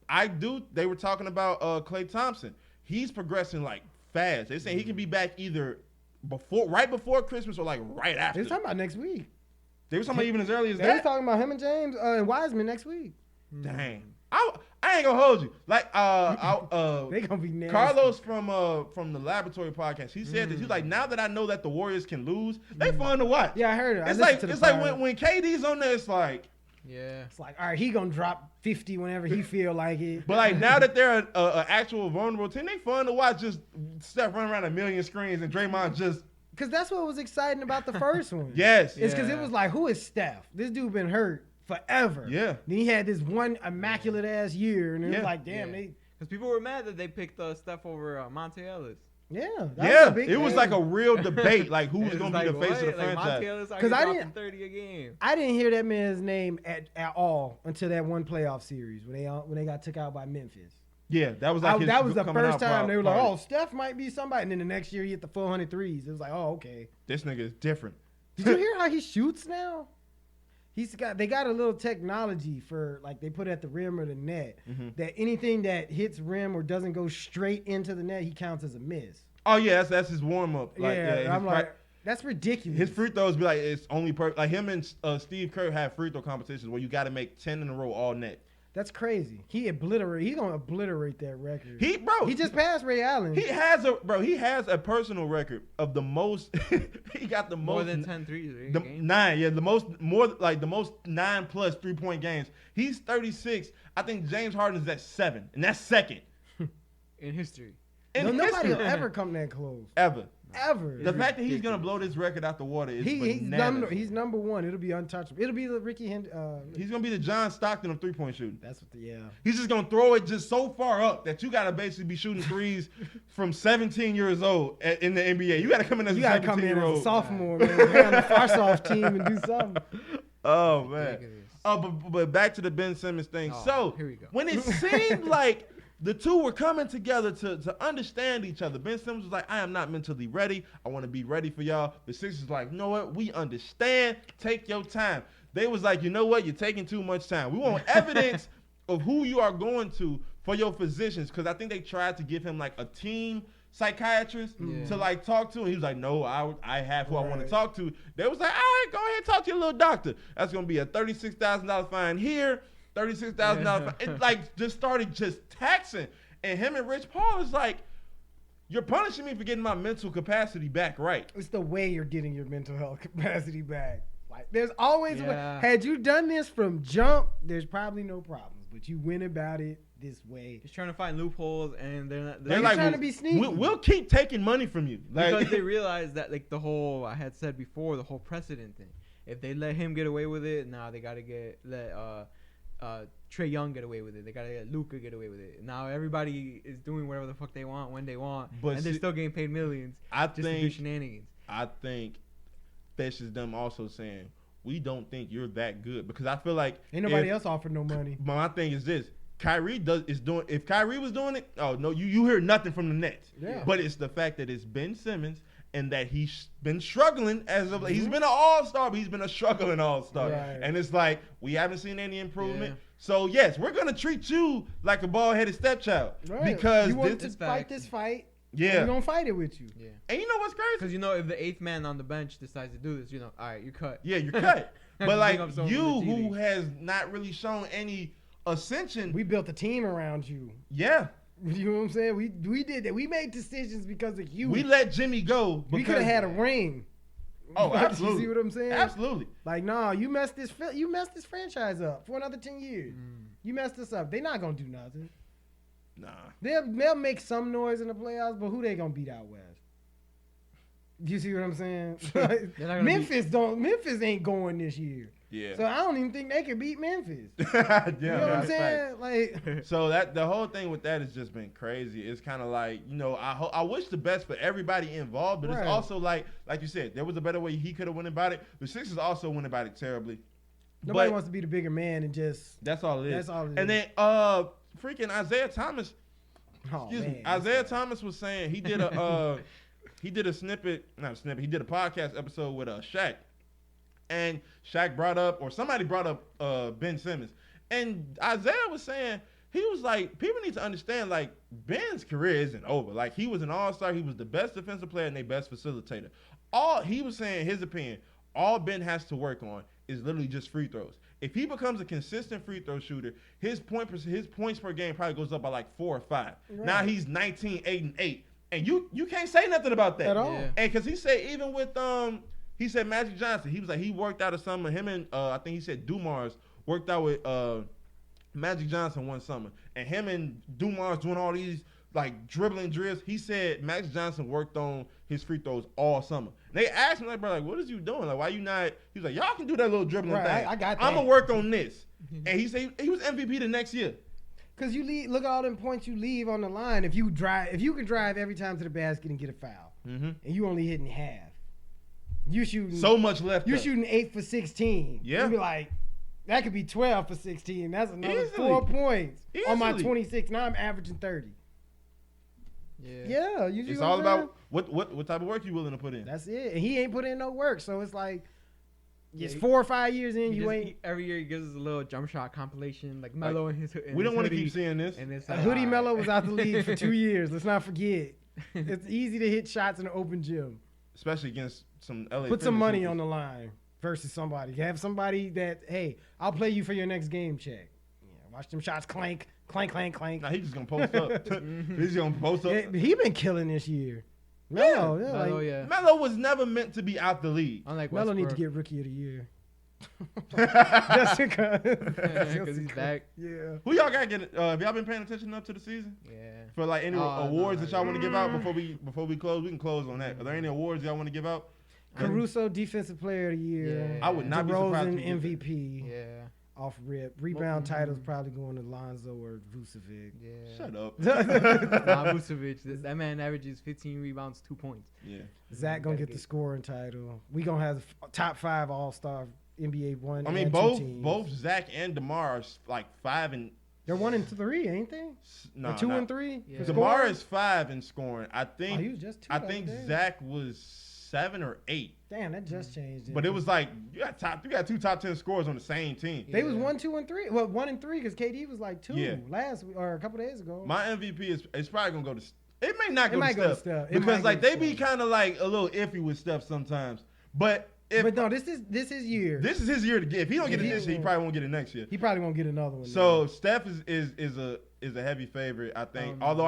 they were talking about Klay Thompson. He's progressing like fast. They say he can be back either right before Christmas or like right after. They were talking about next week. They were talking about even as early as that. They were talking about him and James and Wiseman next week. Dang. I ain't gonna hold you. Like they gonna be nasty. Carlos from the Laboratory podcast. He said that he's like, now that I know that the Warriors can lose, they fun to watch. Yeah, I heard it. It's like when KD's on there, it's like. Yeah. It's like, all right, he gonna drop 50 whenever he feel like it. But like now that they're an actual vulnerable team, they fun to watch. Just Steph run around a million screens and Draymond just. Because that's what was exciting about the first one. Yes. It's because it was like, who is Steph? This dude been hurt forever. Yeah. Then he had this one immaculate ass year, and it was like, damn, because people were mad that they picked Steph over Monte Ellis. Yeah, it was like a real debate, like who was going to be the face of the franchise. Because I didn't 30 a game. I didn't hear that man's name at all until that one playoff series when they got took out by Memphis. Yeah, that was like that was the first time they were like, "Oh, Steph might be somebody," and then the next year he hit the 400 threes. It was like, "Oh, okay." This nigga is different. Did you hear how he shoots now? They got a little technology for like they put at the rim or the net that anything that hits rim or doesn't go straight into the net, he counts as a miss. Oh yeah, that's his warm up. Like, I'm like, that's ridiculous. His free throws be like it's only like him and Steve Kerr have free throw competitions where you got to make 10 in a row all net. That's crazy. He's gonna obliterate that record. He just passed Ray Allen. He has a personal record of the most. He got the most more than 10 threes. Right? The 9, yeah, the most 9+ 3-point games. He's 36. I think James Harden is at 7, and that's second in history. Nobody will ever come that close. Ever. The fact that he's gonna blow this record out the water is bananas. He's number one. It'll be untouchable. It'll be the he's gonna be the John Stockton of 3-point shooting. That's what. He's just gonna throw it just so far up that you gotta basically be shooting threes from 17 years old in the NBA. You gotta come in as a 17-year-old. Sophomore, man. Play on the Farsoft team and do something. Oh man. But back to the Ben Simmons thing. So here we go. When it seemed like the two were coming together to understand each other. Ben Simmons was like, I am not mentally ready. I want to be ready for y'all. The Sixers was like, you know what? We understand. Take your time. They was like, you know what? You're taking too much time. We want evidence of who you are going to for your physicians. Because I think they tried to give him like a team psychiatrist to like talk to. And he was like, no, I have who I want to talk to. They was like, all right, go ahead and talk to your little doctor. That's going to be a $36,000 fine here. $36,000 fine. It like just started just taxing. And him and Rich Paul is like, you're punishing me for getting my mental capacity back right. It's the way you're getting your mental health capacity back. Like there's always a way. Had you done this from jump, there's probably no problems. But you went about it this way. Just trying to find loopholes, and they're like trying to be sneaky. We'll keep taking money from you. Like, because they realize that like the whole I had said before, the whole precedent thing. If they let him get away with it, now they gotta let Trae Young get away with it. They gotta let Luka get away with it. Now everybody is doing whatever the fuck they want when they want, and they're still getting paid millions. To do shenanigans. I think that's just them also saying we don't think you're that good, because I feel like ain't nobody else offered no money. My thing is this: if Kyrie was doing it, oh no, you hear nothing from the Nets. Yeah. But it's the fact that it's Ben Simmons and that he's been struggling as of he's been an all-star, but he's been a struggling all-star. Right. And it's like we haven't seen any improvement. Yeah. So yes, we're gonna treat you like a bald-headed stepchild because you want to fight this fight. Yeah, we're gonna fight it with you. Yeah, and you know what's crazy? Because if the 8th man on the bench decides to do this, all right, you're cut. Yeah, you're cut. But like you, who has not really shown any ascension, we built a team around you. Yeah. You know what I'm saying? We did that. We made decisions because of you. We let Jimmy go. We could have had a ring. Oh, absolutely. You see what I'm saying? Absolutely. Like, nah, you messed this franchise up for another 10 years. You messed us up. They're not gonna do nothing. Nah. They'll make some noise in the playoffs, but who they gonna beat out west? You see what I'm saying? Memphis ain't going this year. Yeah. So I don't even think they could beat Memphis. You know what I'm saying? Like, so that the whole thing with that has just been crazy. It's kind of like, I wish the best for everybody involved, but it's also like you said, there was a better way he could have went about it. The Sixers also went about it terribly. Nobody wants to be the bigger man and just. That's all it is. That's all it is. And then freaking Isaiah Thomas. Isaiah Thomas was saying he did a he did a podcast episode with Shaq. And Shaq brought up, or somebody brought up Ben Simmons. And Isaiah was saying, he was like, people need to understand, like, Ben's career isn't over. Like, he was an all-star. He was the best defensive player and their best facilitator. He was saying, his opinion, all Ben has to work on is literally just free throws. If he becomes a consistent free throw shooter, his points per game probably goes up by like 4 or 5. Right. Now he's 19, 8, and 8. And you can't say nothing about that. At all. Yeah. And because he said, even with, he said Magic Johnson, he was like, he worked out a summer. Him and I think he said Dumars worked out with Magic Johnson one summer. And him and Dumars doing all these like dribbling drills. He said Magic Johnson worked on his free throws all summer. And they asked him, like, bro, like, what is you doing? Like, why you not? He was like, y'all can do that little dribbling thing. I got that. I'm going to work on this. And he said he was MVP the next year. Cause you leave. Look at all them points you leave on the line. If you can drive every time to the basket and get a foul, and you only hitting half, you shooting so much left. You're shooting 8 for 16. Yeah, you be like, that could be 12 for 16. That's another Easily. 4 points on my Easily. 26. Now I'm averaging 30. Yeah. It's all about what type of work you willing to put in. That's it. And he ain't put in no work, so it's like. It's 4 or 5 years in. Every year he gives us a little jump shot compilation, like Melo and his. We don't want to keep seeing this. And it's Hoodie Melo was out the league for 2 years. Let's not forget. It's easy to hit shots in an open gym, especially against some LA. Put some money on the line versus somebody. Have somebody that, hey, I'll play you for your next game check. Yeah, watch them shots clank, clank, clank, clank. Nah, he's just gonna post up. He's gonna post up. Yeah, he been killing this year. Melo, Melo was never meant to be out the league. Unlike Melo Westbrook. need to get Rookie of the Year. Just because he's back. Yeah. Who y'all got get? Have y'all been paying attention up to the season? Yeah. For like any awards that y'all want to give out before we close? We can close on that. Are there any awards y'all want to give out? Caruso Defensive Player of the Year. Yeah. I would not be surprised. DeRozan MVP. Yeah. Off rip. Rebound titles probably going to Lonzo or Vucevic. Yeah. Shut up. Nah, Vucevic. That man averages 15 rebounds, 2 points. Yeah. Zach gonna get the scoring title. We gonna have top 5 All-Star NBA 1. I mean, both Zach and DeMar are like 5 and. They're 1 and 3, ain't they? No, or 2 and 3. Yeah. DeMar is 5 in scoring. I think. He was just 2. I think Zach was 7 or 8. Damn, that just changed. But it was like you got 2 top 10 scorers on the same team. They was 1, 2, and 3. Well, 1 and 3 because KD was like 2 last week or a couple days ago. My MVP is probably gonna go to. It may not go to Steph It because like they be Steph. kind of like a little iffy with Steph sometimes. But no, this is his year. This is his year to get. If he don't get it this year, he probably won't get it next year. He probably won't get another one. So Steph is a heavy favorite, I think. Although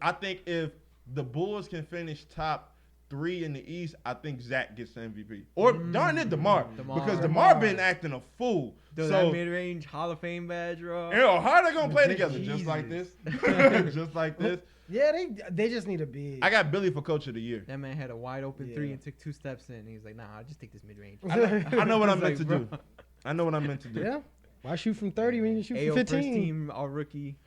I think if the Bulls can finish top 3 in the East, I think Zach gets the MVP. Or darn it, DeMar. Because DeMar been acting a fool. That mid-range Hall of Fame badge, bro. How are they gonna play together? Just like this. Just like this. Yeah, they just need a big. I got Billy for Coach of the Year. That man had a wide open 3 and took 2 steps in. And he was like, nah, I'll just take this mid-range. I know what I'm meant to do. I know what I'm meant to do. Yeah. Why shoot from 30 when you shoot from 15? First team all rookie.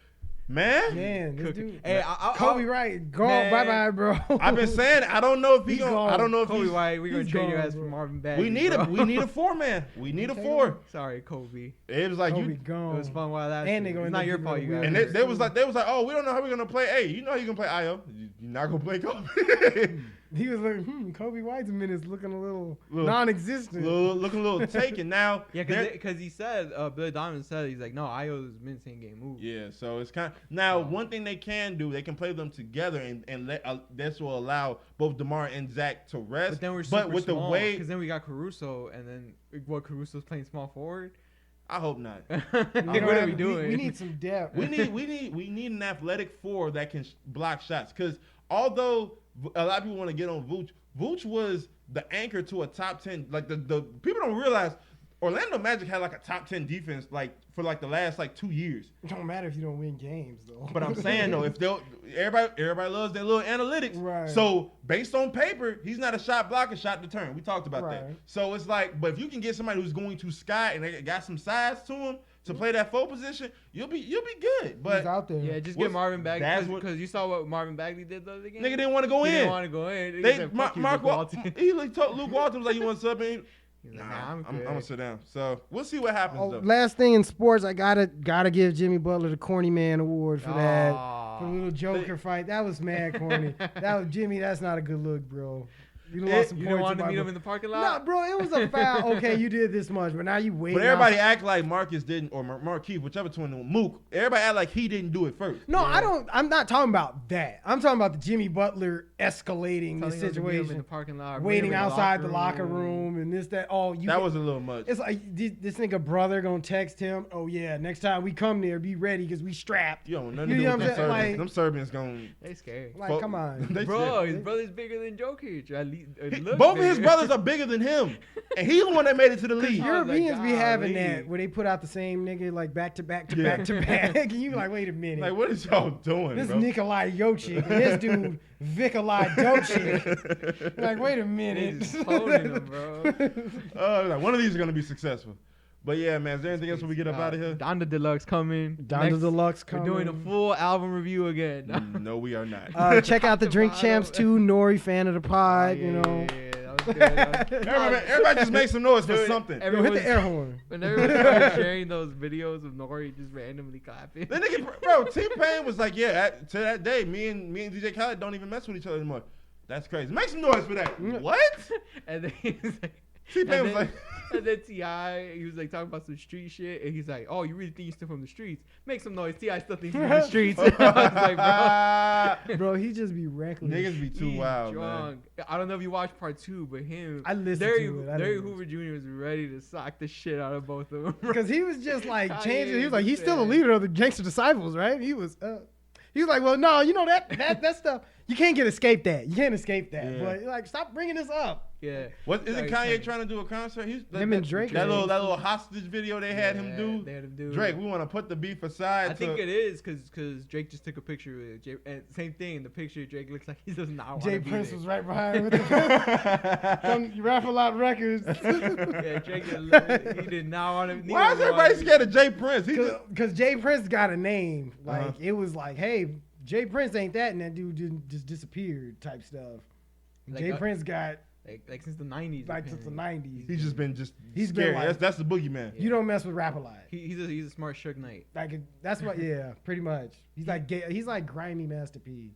Man, this dude. Hey, Kobe White, gone. Bye, bro. I've been saying I don't know if he gonna. I don't know if Kobe White. We're gonna trade your ass bro. for Marvin Bagley. We need a 4-man. We need a 4. Sorry, Kobe. It was like Kobe gone. It was fun while last And year. they gonna It's not your fault, you guys. And they was like, oh, we don't know how we're gonna play. Hey, you know how you gonna play Io? You're not gonna play Kobe. He was like, Kobe White's minutes looking a little non-existent. Looking a little taken now. Yeah, because he said, Billy Donovan said, he's like, no, Io's minutes ain't getting moved. Yeah, so it's kind of now one thing they can do, they can play them together, and this will allow both DeMar and Zach to rest. But then we're super with small, the way, because then we got Caruso, and then Caruso's playing small forward. I hope not. What are we doing? We need some depth. we need an athletic 4 that can block shots. Because although a lot of people want to get on Vooch, Vooch was the anchor to a top 10. Like the people don't realize Orlando Magic had like a top 10 defense like for like the last like 2 years. It don't matter if you don't win games though. But I'm saying though, if everybody loves their little analytics. Right. So based on paper, he's not a shot blocker, shot deterrent. We talked about that. So it's like, but if you can get somebody who's going to sky and they got some size to him to play that 4 position, you'll be good. But he's out there. Yeah, just get Marvin Bagley because you saw what Marvin Bagley did the other game. Nigga didn't want to go in. He didn't want to go in. Mark Walton. He like told Luke Walton was like, "You want to sub in?" Nah, I'm gonna sit down. So we'll see what happens though. Last thing in sports, I gotta give Jimmy Butler the corny man award for that. For the little Joker fight. That was mad corny. That was Jimmy. That's not a good look, bro. You lost some you points. didn't want to meet him in the parking lot? No, bro, it was a foul. Okay, you did this much, but now you wait. But everybody act like Marcus didn't, or Marquise, whichever twin, Mook. Everybody act like he didn't do it first. No, I don't. I'm not talking about that. I'm talking about the Jimmy Butler escalating the situation, in the parking lot, waiting outside the locker room, and this, that. Oh, that was a little much. It's like this nigga brother gonna text him. Oh yeah, next time we come there, be ready because we strapped. You don't know nothing to do with them Serbians. Them Serbians gonna. They scary. Like, come on, bro. His brother's bigger than Jokic. At least, both of his brothers are bigger than him, and he's the one that made it to the league. Europeans be having that where they put out the same nigga like back to back to back to back, and you like, wait a minute, like what is y'all doing? This bro? Nikolai Jokic, and this dude Vikolai Doncic. Like, wait a minute, him, bro. Like one of these is gonna be successful. But yeah, man, is there anything else when we get up out of here? Donda Deluxe coming. Donda Deluxe We're coming. doing a full album review again. No, we are not. Check out the Drink Champs 2. Nori, fan of the pod, Yeah, you know. yeah, that was good. Everybody just make some noise for Dude, something. Yo, hit the air horn. When everyone started sharing those videos of Nori just randomly clapping. That nigga, bro, T-Pain was like, yeah, to that day, me and DJ Khaled don't even mess with each other anymore. That's crazy. Make some noise for that. What? And then he's like, T-Pain was like, and then T.I., he was like talking about some street shit, and he's like, "Oh, you really think you're still from the streets? Make some noise." T.I. still thinks he's from the streets. I was like, bro, Bro, he just be reckless. niggas be too he's wild, drunk. man. I don't know if you watched part 2, but him, I listened Larry, to it. I Larry didn't Hoover Jr. was ready to sock the shit out of both of them. Because he was just like changing. He was like, Kanye he's still a said- leader of the Gangster Disciples, right? He was like, well, no, you know that stuff. You can't escape that. You can't escape that. Yeah. But like, stop bringing this up. Yeah. What isn't Like, Kanye trying to do a concert? He's Him and Drake. That little hostage video they had him do. They had him do. Drake, we want to put the beef aside. I think it is because Drake just took a picture with Jay, and same thing. In the picture, Drake looks like he does not want to Jay be Prince there. was right behind with the Some Rap a Lot Records. Yeah, Drake he did not want to. Why is everybody scared of Jay Prince? He just, Because Jay Prince got a name. Like Uh-huh. it was like, hey, Jay Prince ain't that, and that dude just disappeared type stuff. Like, Jay Prince got like since the 90s. like since the apparently. 90s. he's just been He's scary. been like- That's the boogeyman. You don't mess with Rap a Lot. He's a smart Suge Knight. Like that's what, yeah, pretty much. He's like he's like grimy Master P,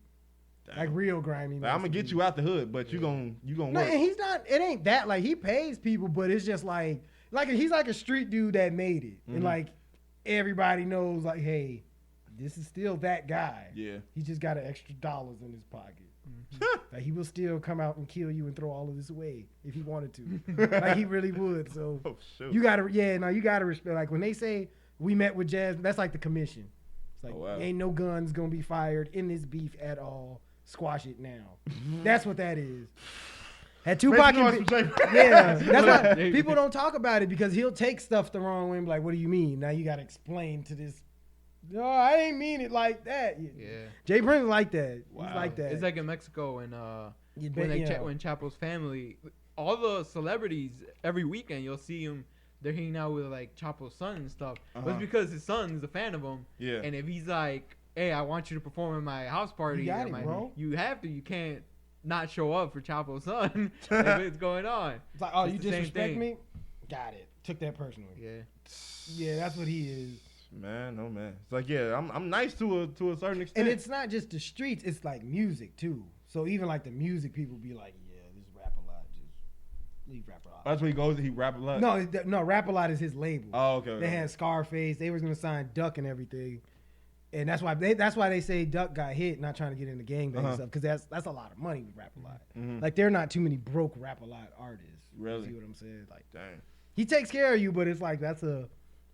like real grimy. Like, I'm gonna get you out the hood, but you gonna No, work. and he's not. It ain't that. Like he pays people, but it's just like he's like a street dude that made it, and like everybody knows, like, hey, this is still that guy. Yeah. He just got an extra dollars in his pocket. Like he will still come out and kill you and throw all of this away if he wanted to. Like he really would. So Oh shoot. you gotta, you gotta respect. Like when they say we met with Jazz, that's like the commission. It's like Oh, wow. ain't no guns gonna be fired in this beef at all. Squash it now. That's what that is. Had Tupac Make some and noise for Jay Prince. yeah, that's why Jay people don't talk about it because he'll take stuff the wrong way and be like, what do you mean? Now you gotta explain to this. No, I ain't mean it like that. Yeah. Jay Prince is like that. Wow. He's like that. It's like in Mexico when You when bet, like yeah. when Chapo's family, all the celebrities every weekend you'll see them. They're hanging out with like Chapo's son and stuff. But Uh-huh. it's because his son is a fan of him. Yeah. And if he's like, "Hey, I want you to perform at my house party," You got at it, my- bro. You have to. You can't not show up for Chapo's son if it's going on. It's like, oh, It's you the same disrespect thing. me? Got it. Took that personally. Yeah. Yeah, that's what he is. Man, oh man. It's like, yeah, I'm nice to a certain extent. And it's not just the streets, it's like music too. So even like the music people be like, yeah, this Rap a Lot, just leave Rap a Lot. That's where he goes. He rap a lot. No, Rap a Lot is his label. Oh, okay. They had Scarface. They was gonna sign Duck and everything, and that's why they say Duck got hit, not trying to get into gangbang Uh-huh. stuff, because that's a lot of money with Rap a Lot. Mhm. Like there are not too many broke Rap a Lot artists. Really? You see what I'm saying? Like Dang. he takes care of you, but it's like that's a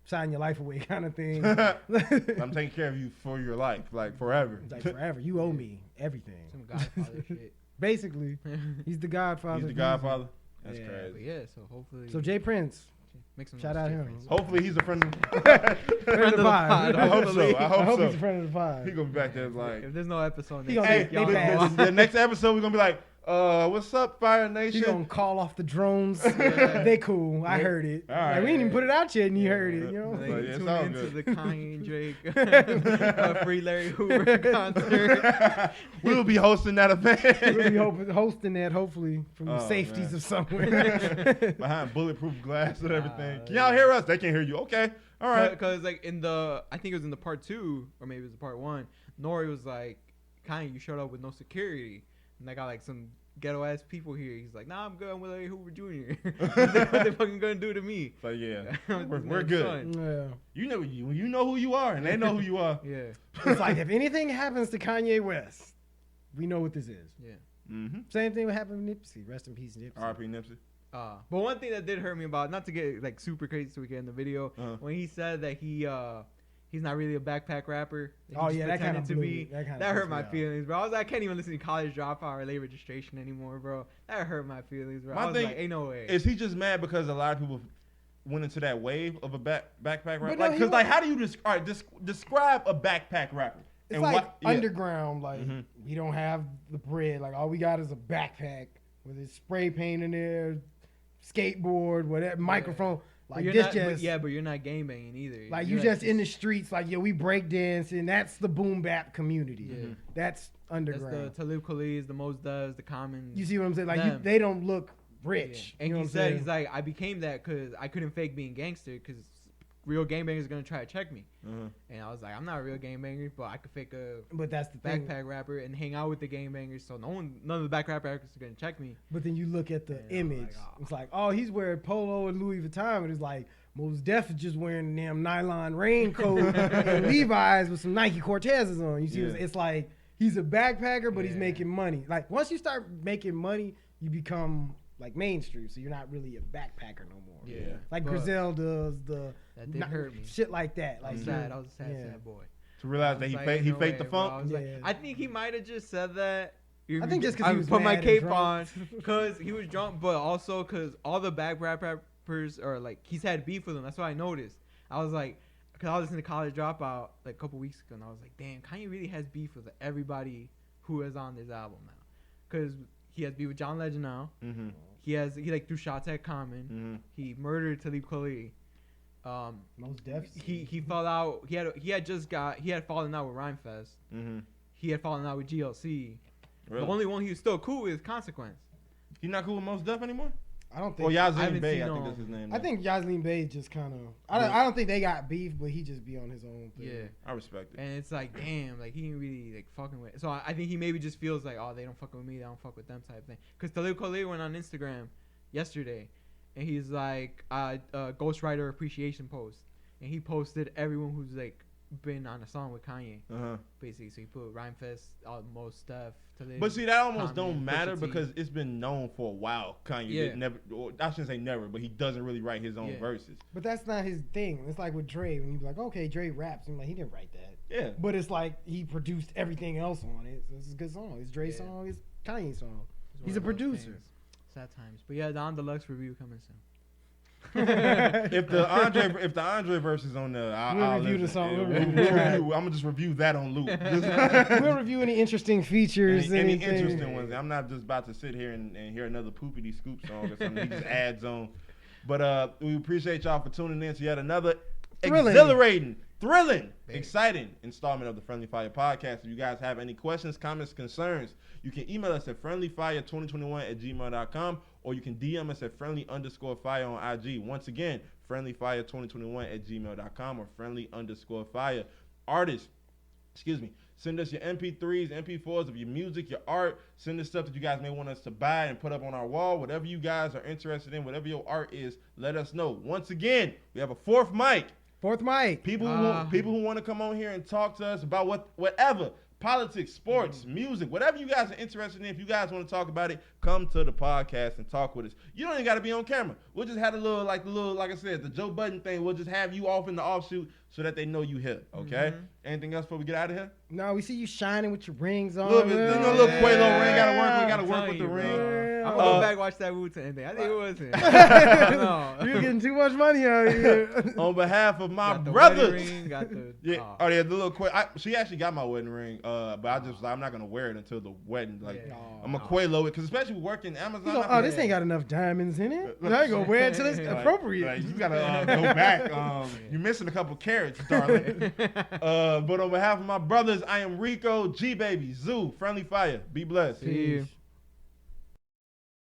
sign your life away kind of thing. I'm taking care of you for your life, like forever. It's like forever. You owe me everything. Some Godfather shit. Basically, he's the Godfather. He's the of Godfather. That's Yeah. But crazy. yeah, so hopefully. music. So Jay Prince, make some shout noise out to him. Jay Prince. Hopefully he's a friend. friend of the pod. I hope so. I I hope hope so. he's a friend of the pod. He gonna be back there like, If there's no episode, He next gonna week, be- y'all they know bad. why. the next episode we're gonna be like, what's up, Fire He Nation? gonna call off the drones. They cool. I heard it. All Like, right. we didn't even put it out yet, and you heard it. You know. Like, Like, it's tune all into good. the Kanye and Drake free Larry Hoover concert. We'll be hosting that event We'll be hosting that hopefully from the Oh, safeties man. of somewhere. behind bulletproof glass and everything. Can y'all hear us? They can't hear you. Okay, all right. Because like in the, I think it was in the part 2 or maybe it was the part 1. Nori was like, Kanye, you showed up with no security, and I got like some ghetto ass people here. He's like, nah, I'm good. I'm with Larry Hoover Jr. what they fucking gonna do to me? So yeah, This we're man's good. son. Yeah. You know who you are, and they know who you are. Yeah, It's like if anything happens to Kanye West, we know what this is. yeah. Mm-hmm. Same thing would happen with Nipsey. Rest in peace, Nipsey. R.P. Nipsey. But one thing that did hurt me about, not to get like super crazy so we get in the video, Uh-huh. when he said that he's not really a backpack rapper. That he Oh, just yeah, that kinda pretended to blew be. me. That kinda That hurt pissed my me off. feelings, bro. I was like, I can't even listen to College Dropout or Late Registration anymore, bro. That hurt my feelings, bro. My I was thing like, ain't no way. Is he just mad because a lot of people went into that wave of a backpack rapper? But no, Like, he because like, wa- how do you describe a backpack rapper? It's And like what- yeah. underground. Like Mhm. we don't have the bread. Like all we got is a backpack with a spray paint in there, skateboard, whatever, microphone. Like you're this not, just but you're not game banging either. like You're you just in the streets. Like we break dancing. That's the boom bap community. Yeah. That's underground. That's the Talib Kweli's, the Mos Doves, the Commons. You see what I'm saying? Like them. they don't look rich. And you know he what I'm said, saying? he's like, I became that because I couldn't fake being gangster because real gangbangers are gonna try to check me. And I was like, I'm not a real gangbanger, but I could fake a But that's the thing. backpack rapper and hang out with the gangbangers, so none of the backpack rappers are gonna check me. But then you look at the And I'm image. like, oh. It's like, oh, he's wearing polo and Louis Vuitton, but it's like Mos Def is just wearing a damn nylon raincoat and Levi's with some Nike Cortezes on. You see, it's like he's a backpacker, but he's making money. Like once you start making money, you become like mainstream, so you're not really a backpacker no more. Yeah. Like Grizel does the That did hurt me. shit like that. Like Sad. I was a sad boy. To realize that he faked the funk. I was like, I think he might have just said that. I think just because he was put my mad and cape drunk. on because he was drunk, but also because all the back rappers are like he's had beef with them. That's what I noticed. I was like, because I was listening to College Dropout like a couple weeks ago, and I was like, damn, Kanye really has beef with everybody who is on this album now, because he has beef with John Legend now. Mm-hmm. He like threw shots at Common. Mm-hmm. He murdered Talib Kweli. Mos Def. He fell out. He had fallen out with Rhymefest. Mm-hmm. He had fallen out with GLC. Really? The only one he was still cool with is Consequence. He's not cool with Mos Def anymore? I don't think. Or I Yazin haven't Bey, seen I think no- that's his name. I think Yaslin Bey just kind of. I don't think they got beef, but he just be on his own thing. Yeah. I respect it. And it's like, damn, like he ain't really like fucking with. So I think he maybe just feels like, oh, they don't fuck with me, they don't fuck with them type thing. Cause Talib Kweli went on Instagram yesterday, and he's like, Ghostwriter appreciation post, and he posted everyone who's like been on a song with Kanye, basically. So he put Rhymefest, most stuff. Talib, But see, that almost Common, don't matter Pusha T. because it's been known for a while. Kanye did never, or I shouldn't say never, but he doesn't really write his own verses. But that's not his thing. It's like with Dre, when you be like, okay, Dre raps, and like he didn't write that. Yeah. But it's like he produced everything else on it. So it's a good song. It's Dre's song. It's Kanye's song. It's He's one a of those producer. things. Sad times. But yeah, the On Deluxe review coming soon. If the Andre verse is on there, I'll review the listen. song. I'm gonna just review that on loop. We'll review any interesting features. any anything. interesting ones. I'm not just about to sit here and hear another poopity scoop song or something. He just adds on. But we appreciate y'all for tuning in to yet another exhilarating, thrilling, exciting installment of the Friendly Fire podcast. If you guys have any questions, comments, concerns, you can email us at friendlyfire2021@gmail.com, or you can DM us at friendly_fire on IG. Once again, friendlyfire2021@gmail.com or friendly_fire. Artists, send us your MP3s, MP4s of your music, your art. Send us stuff that you guys may want us to buy and put up on our wall. Whatever you guys are interested in, whatever your art is, let us know. Once again, we have a fourth mic. People who want to come on here and talk to us about whatever. Politics, sports, music, whatever you guys are interested in. If you guys want to talk about it, come to the podcast and talk with us. You don't even got to be on camera. We'll just have a little, like I said, the Joe Budden thing. We'll just have you off in the offshoot so that they know you here. Okay? Anything else before we get out of here? No, we see you shining with your rings on. A little Quavo ring. Gotta work with the ring. I'm gonna go back and watch that Wu-Tang thing. I think it wasn't. You're getting too much money out here. On behalf of my got the brothers. ring, got the, the little she actually got my wedding ring, but I'm not gonna wear it until the wedding. Like I'm gonna Quavo it because especially working Amazon. This ain't got enough diamonds in it. I ain't gonna wear it till it's appropriate. Like, you gotta go back. You're missing a couple carats, darling. But on behalf of my brothers, I am Rico, G Baby, Zoo, Friendly Fire. Be blessed. See you.